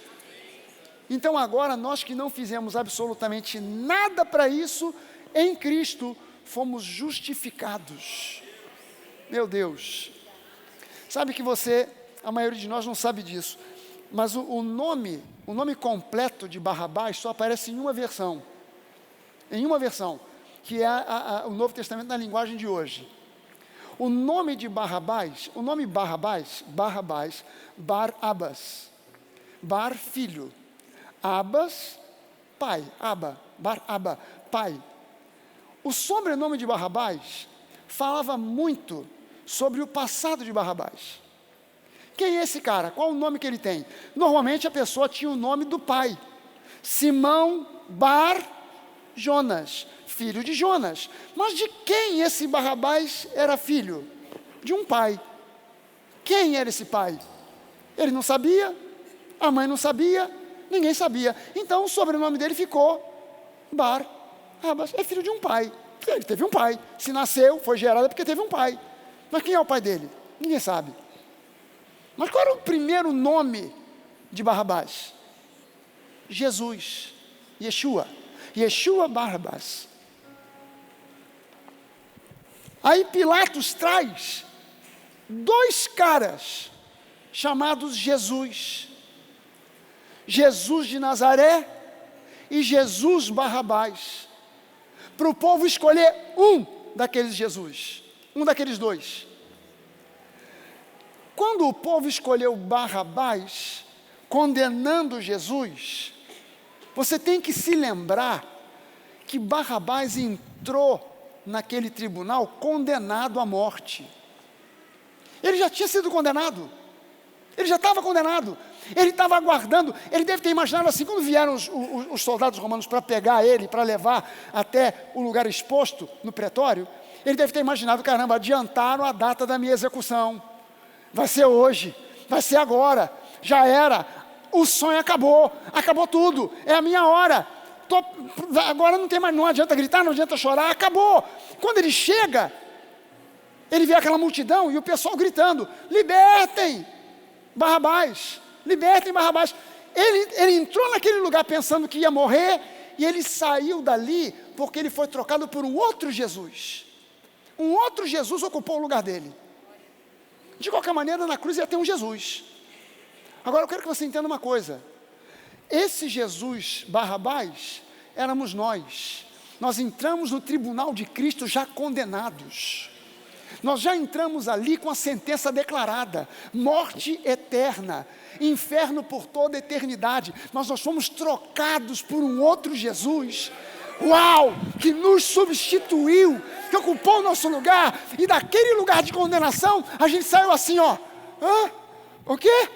Então agora nós que não fizemos absolutamente nada para isso, em Cristo fomos justificados. Meu Deus, sabe que a maioria de nós não sabe disso, mas o nome completo de Barrabás só aparece em uma versão, que é o Novo Testamento na linguagem de hoje. O nome de Barrabás, Bar-Abas, Bar, filho, Abas, pai, Bar-Abba, pai. O sobrenome de Barrabás falava muito sobre o passado de Barrabás. Quem é esse cara? Qual o nome que ele tem? Normalmente a pessoa tinha o nome do pai. Simão Bar Jonas, filho de Jonas. Mas de quem esse Barrabás era filho? De um pai. Quem era esse pai? Ele não sabia, a mãe não sabia, ninguém sabia. Então o sobrenome dele ficou Bar-Abas, é filho de um pai. Ele teve um pai. Se nasceu, foi gerado porque teve um pai. Mas quem é o pai dele? Ninguém sabe. Mas qual era o primeiro nome de Barrabás? Jesus, Yeshua Barrabás. Aí Pilatos traz 2 caras chamados Jesus de Nazaré e Jesus Barrabás, para o povo escolher um daqueles Jesus, um daqueles 2. Quando o povo escolheu Barrabás, condenando Jesus, você tem que se lembrar que Barrabás entrou naquele tribunal condenado à morte. Ele já tinha sido condenado, ele já estava condenado, ele estava aguardando, ele deve ter imaginado assim, quando vieram os soldados romanos para pegar ele, para levar até o lugar exposto no pretório, ele deve ter imaginado, caramba, adiantaram a data da minha execução. Vai ser hoje, vai ser agora, já era, o sonho acabou tudo, é a minha hora, agora não adianta gritar, não adianta chorar, acabou. Quando ele chega, ele vê aquela multidão e o pessoal gritando, libertem Barrabás, ele entrou naquele lugar pensando que ia morrer, e ele saiu dali, porque ele foi trocado por um outro Jesus ocupou o lugar dele. De qualquer maneira, na cruz ia ter um Jesus. Agora eu quero que você entenda uma coisa. Esse Jesus Barrabás éramos nós. Nós entramos no tribunal de Cristo já condenados. Nós já entramos ali com a sentença declarada. Morte eterna. Inferno por toda a eternidade. Mas nós fomos trocados por um outro Jesus. Uau! Que nos substituiu, que ocupou o nosso lugar, e daquele lugar de condenação, a gente saiu assim, ó. O quê?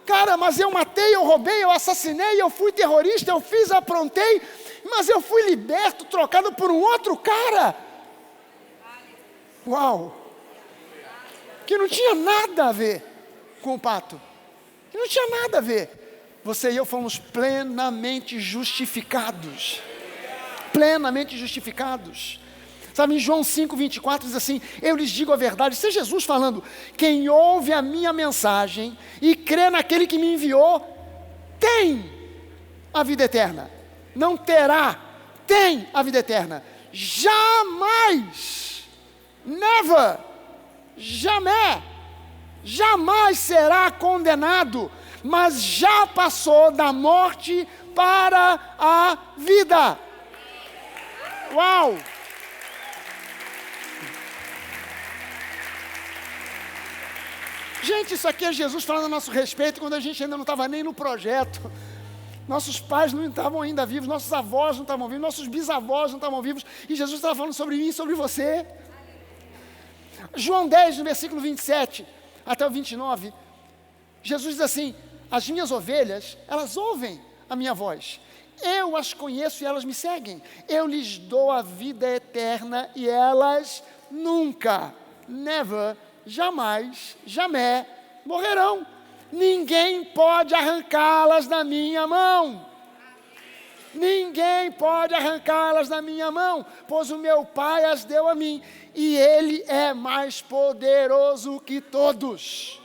Cara, mas eu matei, eu roubei, eu assassinei, eu fui terrorista, eu fiz, aprontei, mas eu fui liberto, trocado por um outro cara. Uau! Que não tinha nada a ver com o pacto, que não tinha nada a ver. Você e eu fomos plenamente justificados. Plenamente justificados. Sabe, em João 5:24 diz assim, eu lhes digo a verdade, isso é Jesus falando, quem ouve a minha mensagem e crê naquele que me enviou, tem a vida eterna, não terá, tem a vida eterna, jamais, never, jamais será condenado, mas já passou da morte para a vida. Uau! Gente, isso aqui é Jesus falando a nosso respeito, quando a gente ainda não estava nem no projeto. Nossos pais não estavam ainda vivos, nossos avós não estavam vivos, nossos bisavós não estavam vivos, e Jesus estava falando sobre mim e sobre você. João 10, no versículo 27 até o 29, Jesus diz assim: as minhas ovelhas, elas ouvem a minha voz, eu as conheço e elas me seguem, eu lhes dou a vida eterna e elas nunca, never, jamais, jamais morrerão. Ninguém pode arrancá-las da minha mão. Ninguém pode arrancá-las da minha mão, pois o meu Pai as deu a mim, e Ele é mais poderoso que todos.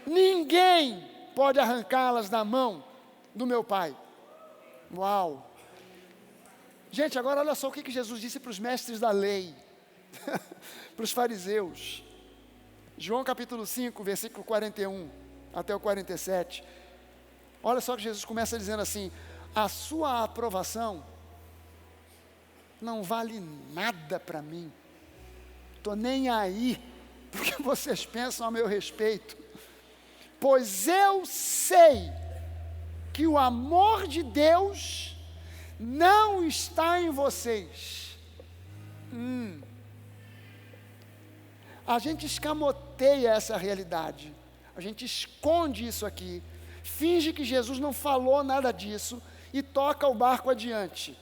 Ninguém pode arrancá-las da mão do meu Pai. Uau! Gente, agora olha só o que Jesus disse para os mestres da lei, para os fariseus. João capítulo 5, versículo 41 até o 47. Olha só que Jesus começa dizendo assim: a sua aprovação não vale nada para mim. Estou nem aí porque vocês pensam a meu respeito, pois eu sei que o amor de Deus não está em vocês. A gente escamoteia essa realidade, a gente esconde isso aqui, finge que Jesus não falou nada disso e toca o barco adiante.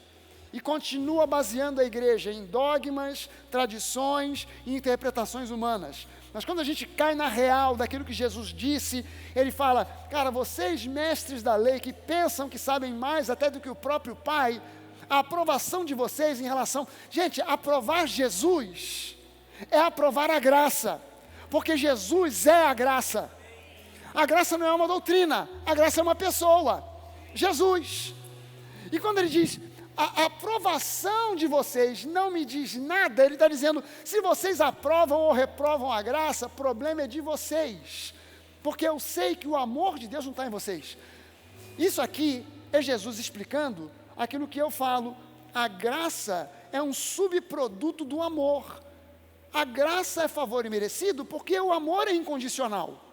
E continua baseando a igreja em dogmas, tradições e interpretações humanas. Mas quando a gente cai na real daquilo que Jesus disse, Ele fala: cara, vocês mestres da lei que pensam que sabem mais até do que o próprio Pai, a aprovação de vocês em relação... Gente, aprovar Jesus é aprovar a graça, porque Jesus é a graça. A graça não é uma doutrina, a graça é uma pessoa, Jesus. E quando Ele diz: a aprovação de vocês não me diz nada, Ele está dizendo: se vocês aprovam ou reprovam a graça, o problema é de vocês, porque eu sei que o amor de Deus não está em vocês. Isso aqui é Jesus explicando aquilo que eu falo: a graça é um subproduto do amor. A graça é favor imerecido porque o amor é incondicional.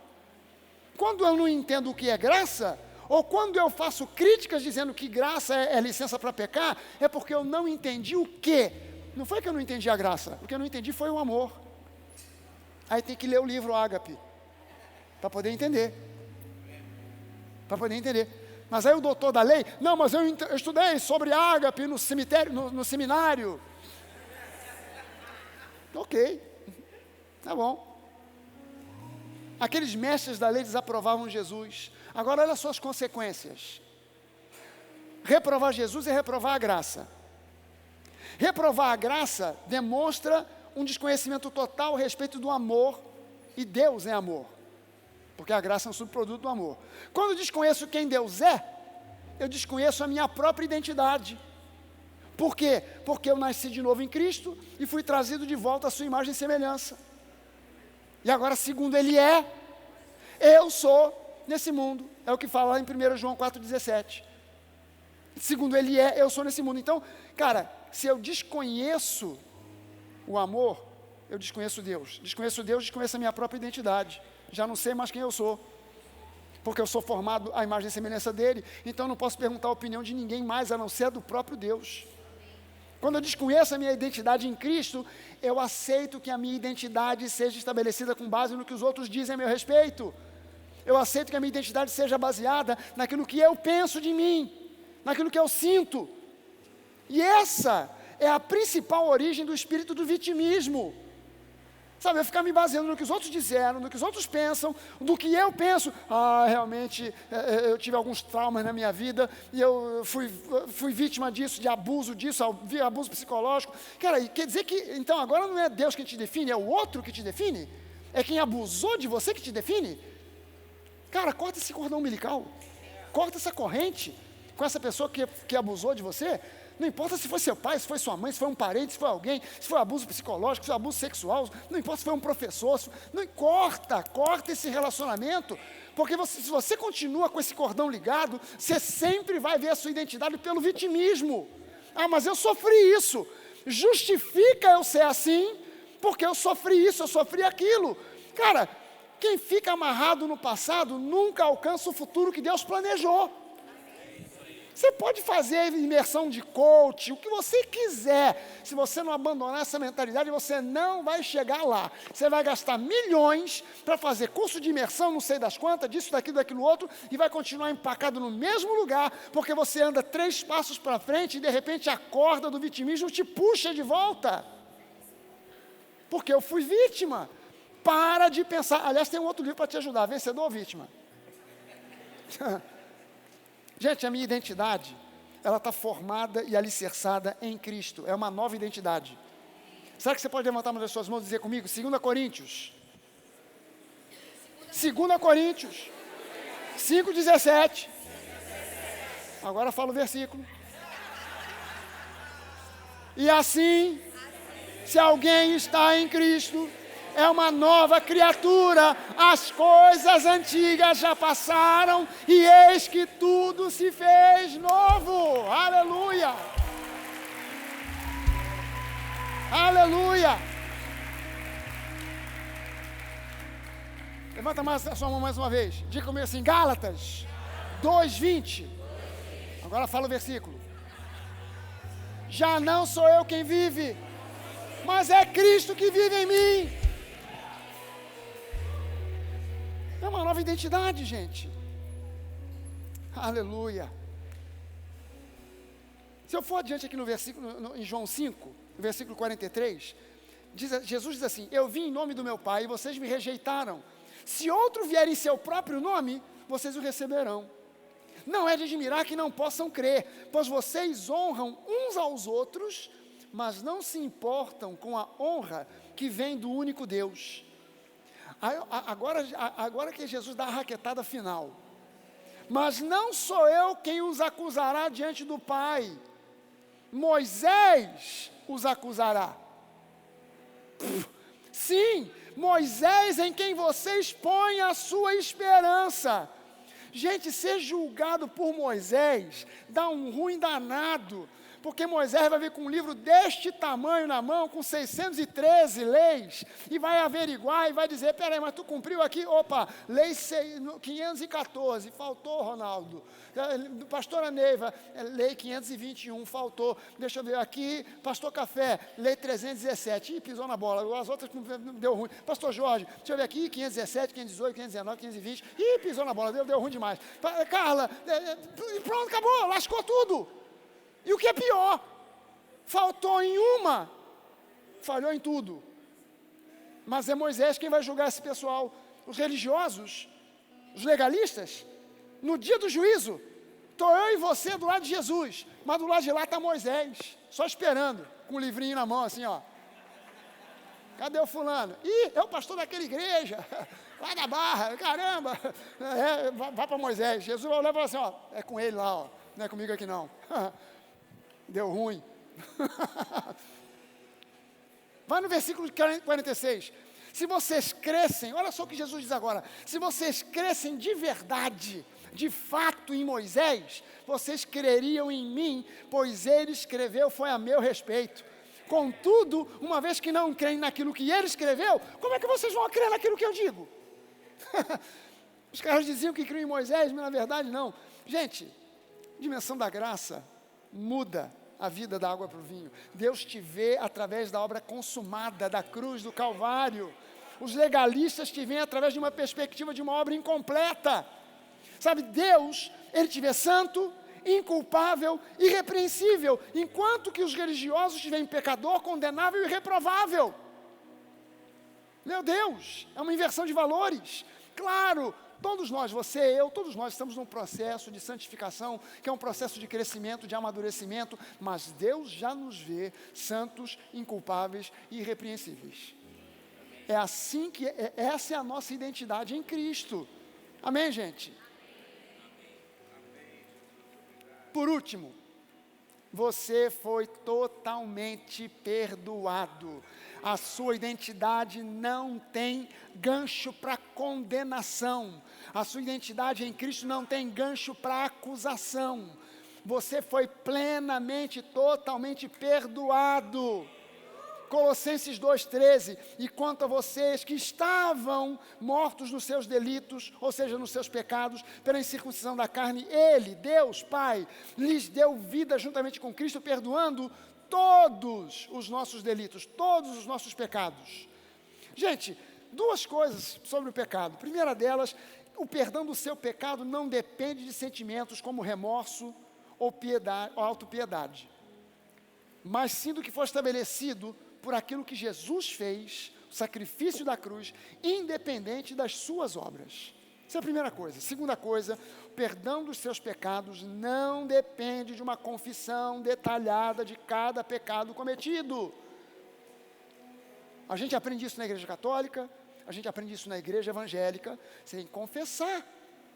Quando eu não entendo o que é graça, ou quando eu faço críticas dizendo que graça é licença para pecar, é porque eu não entendi o quê? Não foi que eu não entendi a graça, o que eu não entendi foi o amor. Aí tem que ler o livro Ágape, para poder entender. Para poder entender. Mas aí o doutor da lei: não, mas eu estudei sobre Ágape no cemitério, no seminário. Ok, tá bom. Aqueles mestres da lei desaprovavam Jesus. Agora olha só as consequências. Reprovar Jesus é reprovar a graça. Reprovar a graça demonstra um desconhecimento total a respeito do amor, e Deus é amor, porque a graça é um subproduto do amor. Quando eu desconheço quem Deus é, eu desconheço a minha própria identidade. Por quê? Porque eu nasci de novo em Cristo e fui trazido de volta à sua imagem e semelhança. E agora, segundo Ele é, eu sou nesse mundo. É o que fala lá em 1 João 4,17. Segundo Ele é, eu sou nesse mundo. Então, cara, se eu desconheço o amor, eu desconheço Deus. Desconheço Deus, desconheço a minha própria identidade. Já não sei mais quem eu sou, porque eu sou formado à imagem e semelhança dEle. Então não posso perguntar a opinião de ninguém mais, a não ser a do próprio Deus. Quando eu desconheço a minha identidade em Cristo, eu aceito que a minha identidade seja estabelecida com base no que os outros dizem a meu respeito. Eu aceito que a minha identidade seja baseada naquilo que eu penso de mim, naquilo que eu sinto. E essa é a principal origem do espírito do vitimismo. Sabe, eu ficar me baseando no que os outros disseram, no que os outros pensam, do que eu penso. Realmente, eu tive alguns traumas na minha vida, e eu fui vítima disso, de abuso disso, abuso psicológico. Cara, quer dizer que, então, agora não é Deus que te define, é o outro que te define? É quem abusou de você que te define? Cara, corta esse cordão umbilical, corta essa corrente com essa pessoa que abusou de você. Não importa se foi seu pai, se foi sua mãe, se foi um parente, se foi alguém, se foi abuso psicológico, se foi abuso sexual, não importa se foi um professor, não corta esse relacionamento, porque se você continua com esse cordão ligado, você sempre vai ver a sua identidade pelo vitimismo. Mas eu sofri isso, justifica eu ser assim, porque eu sofri isso, eu sofri aquilo. Cara, quem fica amarrado no passado nunca alcança o futuro que Deus planejou. Você pode fazer imersão de coach, o que você quiser. Se você não abandonar essa mentalidade, você não vai chegar lá. Você vai gastar milhões para fazer curso de imersão, não sei das quantas, disso, daquilo, daquilo outro, e vai continuar empacado no mesmo lugar, porque você anda 3 passos para frente e de repente a corda do vitimismo te puxa de volta. Porque eu fui vítima. Para de pensar. Aliás, tem um outro livro para te ajudar, Vencedor ou Vítima. Gente, a minha identidade, ela está formada e alicerçada em Cristo. É uma nova identidade. Será que você pode levantar uma das suas mãos e dizer comigo? 2 Coríntios. 2 Coríntios 5,17. Agora fala o versículo. E assim, se alguém está em Cristo, é uma nova criatura, as coisas antigas já passaram, e eis que tudo se fez novo. Aleluia! Aleluia! Levanta mais a sua mão mais uma vez. Diga comigo assim, Gálatas 2:20. Agora fala o versículo. Já não sou eu quem vive, mas é Cristo que vive em mim. É uma nova identidade, gente. Aleluia. Se eu for adiante aqui no versículo, em João 5, no versículo 43, Jesus diz assim: eu vim em nome do meu Pai e vocês me rejeitaram. Se outro vier em seu próprio nome, vocês o receberão. Não é de admirar que não possam crer, pois vocês honram uns aos outros, mas não se importam com a honra que vem do único Deus. Agora que Jesus dá a raquetada final. Mas não sou eu quem os acusará diante do Pai. Moisés os acusará. Sim, Moisés em quem vocês põem a sua esperança. Gente, ser julgado por Moisés dá um ruim danado. Porque Moisés vai vir com um livro deste tamanho na mão, com 613 leis, e vai averiguar e vai dizer, peraí, mas tu cumpriu aqui? Opa, lei 514, faltou, Ronaldo. Pastora Neiva, lei 521, faltou. Deixa eu ver aqui, Pastor Café, lei 317, ih, pisou na bola, as outras deu ruim. Pastor Jorge, deixa eu ver aqui, 517, 518, 519, 520, ih, pisou na bola, deu ruim demais. Carla, pronto, acabou, lascou tudo. E o que é pior, faltou em uma, falhou em tudo. Mas é Moisés quem vai julgar esse pessoal. Os religiosos, os legalistas, no dia do juízo, estou eu e você do lado de Jesus, mas do lado de lá está Moisés, só esperando, com o livrinho na mão assim, ó. Cadê o fulano? Ih, é o pastor daquela igreja, lá da Barra, caramba. Vai para Moisés. Jesus vai olhar e falar assim, ó, é com ele lá, ó, não é comigo aqui não. Deu ruim. Vai no versículo 46. Se vocês crescem, olha só o que Jesus diz agora. Se vocês crescem de verdade, de fato em Moisés, vocês creriam em mim, pois ele escreveu, foi a meu respeito. Contudo, uma vez que não creem naquilo que ele escreveu, como é que vocês vão crer naquilo que eu digo? Os caras diziam que criam em Moisés, mas na verdade não. Gente, dimensão da graça muda a vida da água para o vinho. Deus te vê através da obra consumada da cruz do Calvário. Os legalistas te veem através de uma perspectiva de uma obra incompleta. Sabe, Deus, ele te vê santo, inculpável, irrepreensível, enquanto que os religiosos te veem pecador, condenável e reprovável. Meu Deus, é uma inversão de valores. Claro, todos nós, você, eu, todos nós estamos num processo de santificação, que é um processo de crescimento, de amadurecimento, mas Deus já nos vê santos, inculpáveis e irrepreensíveis. É assim que, essa é a nossa identidade em Cristo. Amém, gente? Por último, você foi totalmente perdoado. A sua identidade não tem gancho para condenação. A sua identidade em Cristo não tem gancho para acusação. Você foi plenamente, totalmente perdoado. Colossenses 2,13, e quanto a vocês que estavam mortos nos seus delitos, ou seja, nos seus pecados, pela incircuncisão da carne, Ele, Deus, Pai, lhes deu vida juntamente com Cristo, perdoando todos os nossos delitos, todos os nossos pecados. Gente, duas coisas sobre o pecado. Primeira delas, o perdão do seu pecado não depende de sentimentos como remorso ou piedade, ou autopiedade, mas sim do que foi estabelecido por aquilo que Jesus fez, o sacrifício da cruz, independente das suas obras. Essa é a primeira coisa. Segunda coisa, o perdão dos seus pecados não depende de uma confissão detalhada de cada pecado cometido. A gente aprende isso na igreja católica, a gente aprende isso na igreja evangélica, você tem que confessar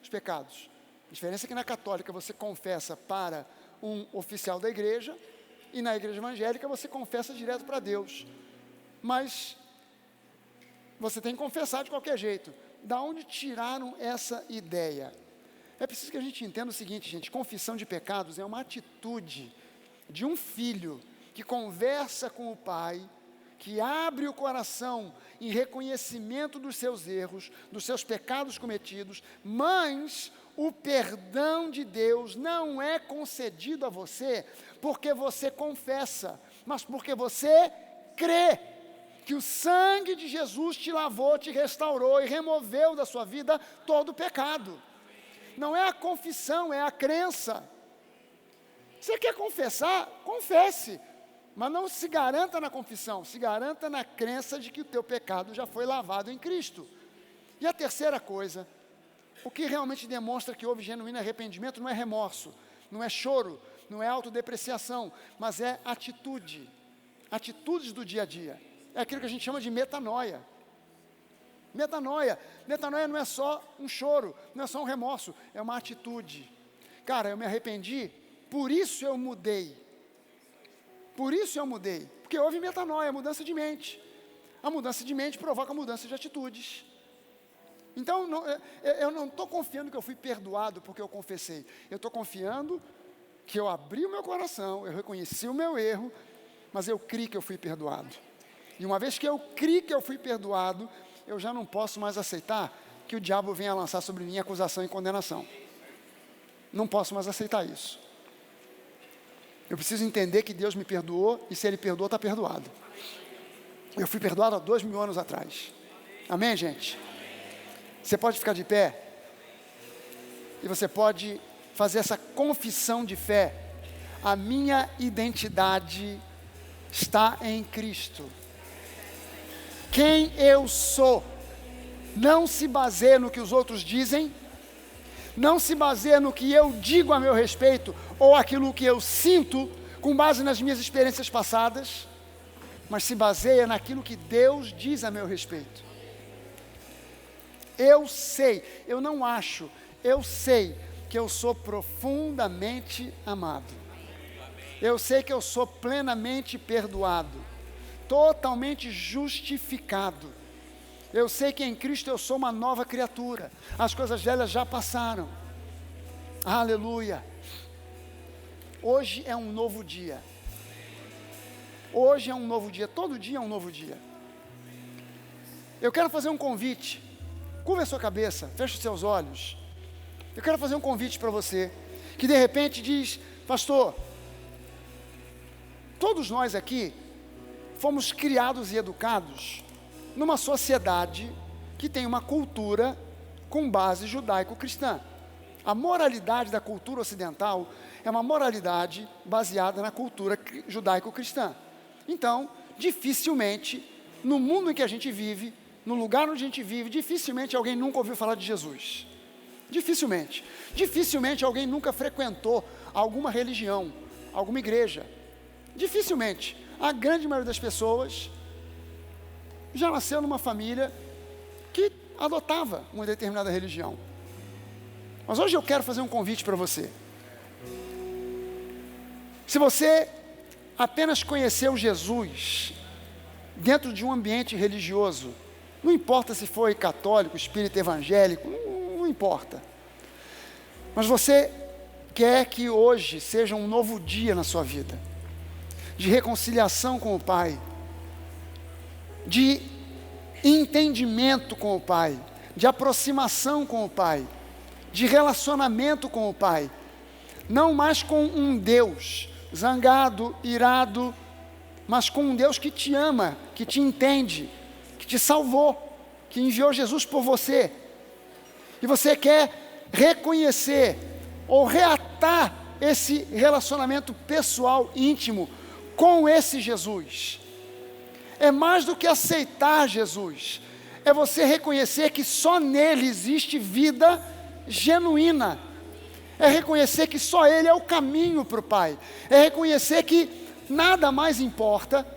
os pecados. A diferença é que na católica você confessa para um oficial da igreja, e na igreja evangélica você confessa direto para Deus. Mas você tem que confessar de qualquer jeito. Da onde tiraram essa ideia? É preciso que a gente entenda o seguinte, gente, confissão de pecados é uma atitude de um filho que conversa com o pai, que abre o coração em reconhecimento dos seus erros, dos seus pecados cometidos, mas o perdão de Deus não é concedido a você porque você confessa, mas porque você crê que o sangue de Jesus te lavou, te restaurou e removeu da sua vida todo o pecado. Não é a confissão, é a crença. Você quer confessar? Confesse. Mas não se garanta na confissão, se garanta na crença de que o teu pecado já foi lavado em Cristo. E a terceira coisa, o que realmente demonstra que houve genuíno arrependimento não é remorso, não é choro, não é autodepreciação, mas é atitude, atitudes do dia a dia. É aquilo que a gente chama de metanoia. Metanoia não é só um choro, não é só um remorso, é uma atitude. Cara, eu me arrependi, por isso eu mudei. Por isso eu mudei, porque houve metanoia, mudança de mente. A mudança de mente provoca mudança de atitudes. Então, eu não estou confiando que eu fui perdoado porque eu confessei. Eu estou confiando que eu abri o meu coração, eu reconheci o meu erro, mas eu criei que eu fui perdoado. E uma vez que eu criei que eu fui perdoado, eu já não posso mais aceitar que o diabo venha lançar sobre mim acusação e condenação. Não posso mais aceitar isso. Eu preciso entender que Deus me perdoou, e se Ele perdoou, está perdoado. Eu fui perdoado há 2000 anos atrás. Amém, gente? Você pode ficar de pé, e você pode fazer essa confissão de fé. A minha identidade está em Cristo. Quem eu sou não se baseia no que os outros dizem, não se baseia no que eu digo a meu respeito, ou aquilo que eu sinto com base nas minhas experiências passadas, mas se baseia naquilo que Deus diz a meu respeito. Eu sei, eu não acho, eu sei que eu sou profundamente amado. Eu sei que eu sou plenamente perdoado, totalmente justificado. Eu sei que em Cristo eu sou uma nova criatura. As coisas velhas já passaram. Aleluia. Hoje é um novo dia. Hoje é um novo dia. Todo dia é um novo dia. Eu quero fazer um convite. Curva a sua cabeça, feche os seus olhos. Eu quero fazer um convite para você, que de repente diz: pastor, todos nós aqui fomos criados e educados numa sociedade que tem uma cultura com base judaico-cristã. A moralidade da cultura ocidental é uma moralidade baseada na cultura judaico-cristã. Então, dificilmente, no mundo em que a gente vive, no lugar onde a gente vive, dificilmente alguém nunca ouviu falar de Jesus. Dificilmente. Dificilmente alguém nunca frequentou alguma religião, alguma igreja. Dificilmente. A grande maioria das pessoas já nasceu numa família que adotava uma determinada religião. Mas hoje eu quero fazer um convite para você. Se você apenas conheceu Jesus dentro de um ambiente religioso, não importa se foi católico, espírita, evangélico, não importa. Mas você quer que hoje seja um novo dia na sua vida, de reconciliação com o Pai, de entendimento com o Pai, de aproximação com o Pai, de relacionamento com o Pai. Não mais com um Deus zangado, irado, mas com um Deus que te ama, que te entende, que te salvou, que enviou Jesus por você. E você quer reconhecer ou reatar esse relacionamento pessoal, íntimo, com esse Jesus. É mais do que aceitar Jesus. É você reconhecer que só nele existe vida genuína. É reconhecer que só Ele é o caminho para o Pai. É reconhecer que nada mais importa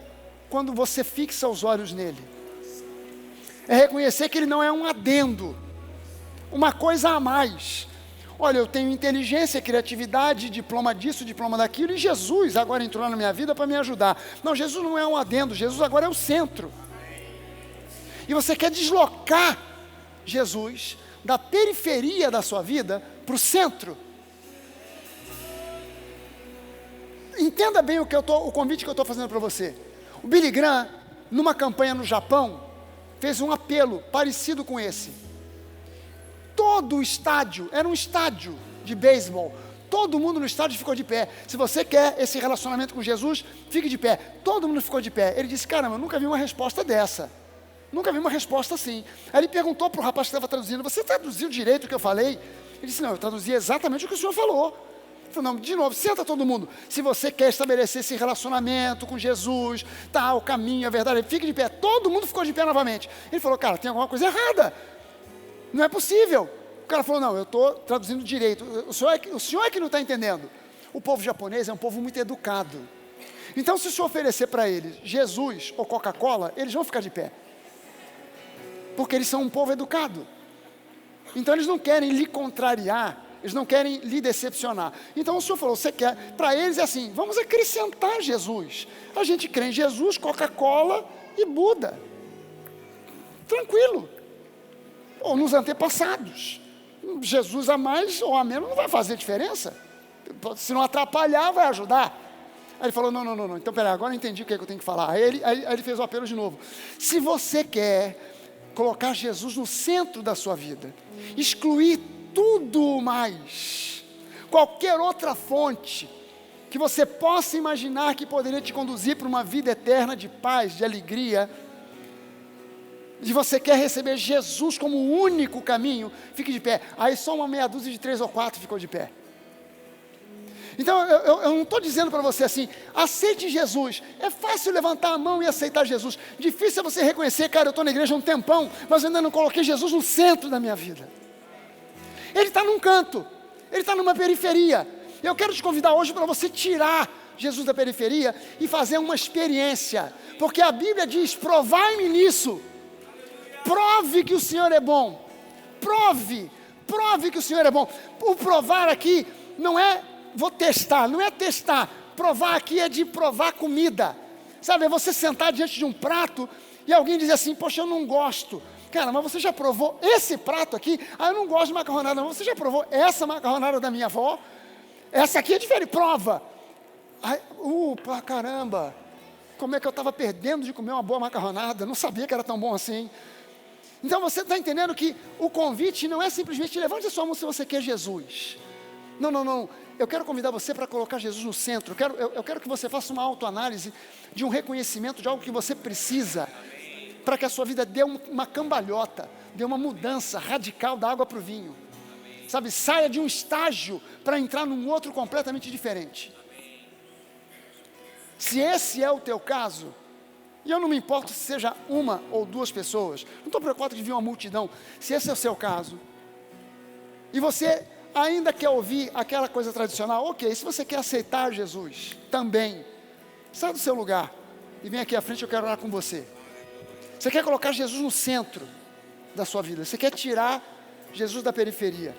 quando você fixa os olhos nele. É reconhecer que Ele não é um adendo, uma coisa a mais. Olha, eu tenho inteligência, criatividade, diploma disso, diploma daquilo, e Jesus agora entrou na minha vida para me ajudar. Não, Jesus não é um adendo, Jesus agora é o centro. E você quer deslocar Jesus da periferia da sua vida para o centro. Entenda bem o convite que eu estou fazendo para você. O Billy Graham, numa campanha no Japão, fez um apelo parecido com esse. Todo o estádio, era um estádio de beisebol, todo mundo no estádio ficou de pé. Se você quer esse relacionamento com Jesus, fique de pé. Todo mundo ficou de pé. Ele disse, caramba, eu nunca vi uma resposta dessa. Nunca vi uma resposta assim. Aí ele perguntou para o rapaz que estava traduzindo, você traduziu direito o que eu falei? Ele disse, não, eu traduzi exatamente o que o senhor falou. Não, de novo, senta todo mundo. Se você quer estabelecer esse relacionamento com Jesus, tá, o caminho, a verdade, fique de pé. Todo mundo ficou de pé novamente. Ele falou, cara, tem alguma coisa errada. Não é possível. O cara falou, não, eu estou traduzindo direito. O senhor é que não está entendendo. O povo japonês é um povo muito educado. Então, se o senhor oferecer para eles Jesus ou Coca-Cola, eles vão ficar de pé. Porque eles são um povo educado. Então, eles não querem lhe contrariar. Eles não querem lhe decepcionar. Então o Senhor falou, você quer, para eles é assim, vamos acrescentar Jesus. A gente crê em Jesus, Coca-Cola e Buda. Tranquilo. Ou nos antepassados. Jesus a mais ou a menos não vai fazer diferença. Se não atrapalhar, vai ajudar. Aí ele falou, não. Então peraí, agora eu entendi o que eu tenho que falar. Aí ele fez o apelo de novo. Se você quer colocar Jesus no centro da sua vida, excluir tudo mais, qualquer outra fonte que você possa imaginar que poderia te conduzir para uma vida eterna de paz, de alegria, e você quer receber Jesus como o único caminho, fique de pé. Aí só uma meia dúzia de 3 ou 4 ficou de pé. Então eu não estou dizendo para você assim, aceite Jesus. É fácil levantar a mão e aceitar Jesus. Difícil é você reconhecer, cara, eu estou na igreja há um tempão, mas eu ainda não coloquei Jesus no centro da minha vida. Ele está num canto, ele está numa periferia. Eu quero te convidar hoje para você tirar Jesus da periferia e fazer uma experiência, porque a Bíblia diz, provai-me nisso, prove que o Senhor é bom, prove que o Senhor é bom. O provar aqui não é, vou testar, não é testar, provar aqui é de provar comida, sabe, é você sentar diante de um prato e alguém dizer assim, poxa, eu não gosto. Cara, mas você já provou esse prato aqui? Ah, eu não gosto de macarronada, mas você já provou essa macarronada da minha avó? Essa aqui é diferente, prova. Ai, caramba, como é que eu estava perdendo de comer uma boa macarronada? Não sabia que era tão bom assim. Então você está entendendo que o convite não é simplesmente levante a sua mão se você quer Jesus. Não. Eu quero convidar você para colocar Jesus no centro. Eu quero que você faça uma autoanálise de um reconhecimento de algo que você precisa, para que a sua vida dê uma cambalhota, dê uma mudança radical da água para o vinho. Sabe, saia de um estágio para entrar num outro completamente diferente. Se esse é o teu caso, e eu não me importo se seja uma ou duas pessoas, não estou preocupado de vir uma multidão, se esse é o seu caso, e você ainda quer ouvir aquela coisa tradicional, ok, se você quer aceitar Jesus também, sai do seu lugar e vem aqui à frente, eu quero orar com você. Você quer colocar Jesus no centro da sua vida, você quer tirar Jesus da periferia,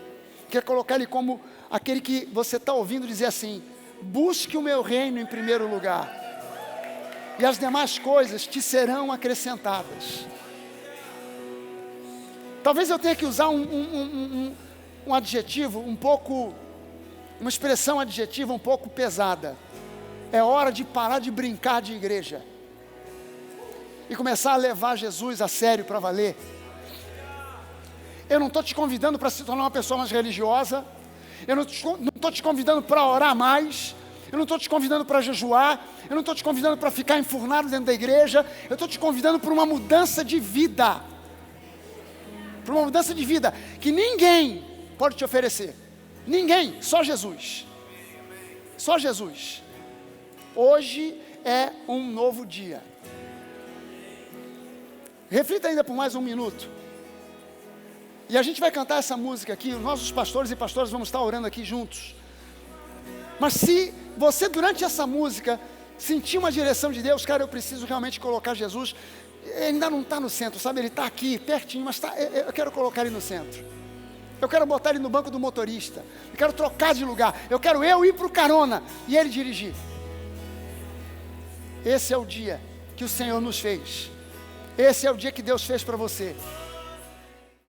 quer colocar Ele como aquele que você está ouvindo dizer assim, busque o meu reino em primeiro lugar, e as demais coisas te serão acrescentadas. Talvez eu tenha que usar um adjetivo um pouco, uma expressão adjetiva um pouco pesada. É hora de parar de brincar de igreja. e começar a levar Jesus a sério para valer. Eu não estou te convidando para se tornar uma pessoa mais religiosa. Eu não estou te convidando para orar mais. Eu não estou te convidando para jejuar. Eu não estou te convidando para ficar enfurnado dentro da igreja. Eu estou te convidando para uma mudança de vida. Para uma mudança de vida que ninguém pode te oferecer. Ninguém, só Jesus. Só Jesus. Hoje é um novo dia. Reflita ainda por mais um minuto. E a gente vai cantar essa música aqui. Nós, os pastores e pastoras, vamos estar orando aqui juntos. Mas se você, durante essa música, sentir uma direção de Deus, cara, eu preciso realmente colocar Jesus. Ele ainda não está no centro, sabe? Ele está aqui, pertinho, mas eu quero colocar ele no centro. Eu quero botar ele no banco do motorista. Eu quero trocar de lugar. Eu quero ir para o carona e ele dirigir. Esse é o dia que o Senhor nos fez. Esse é o dia que Deus fez para você.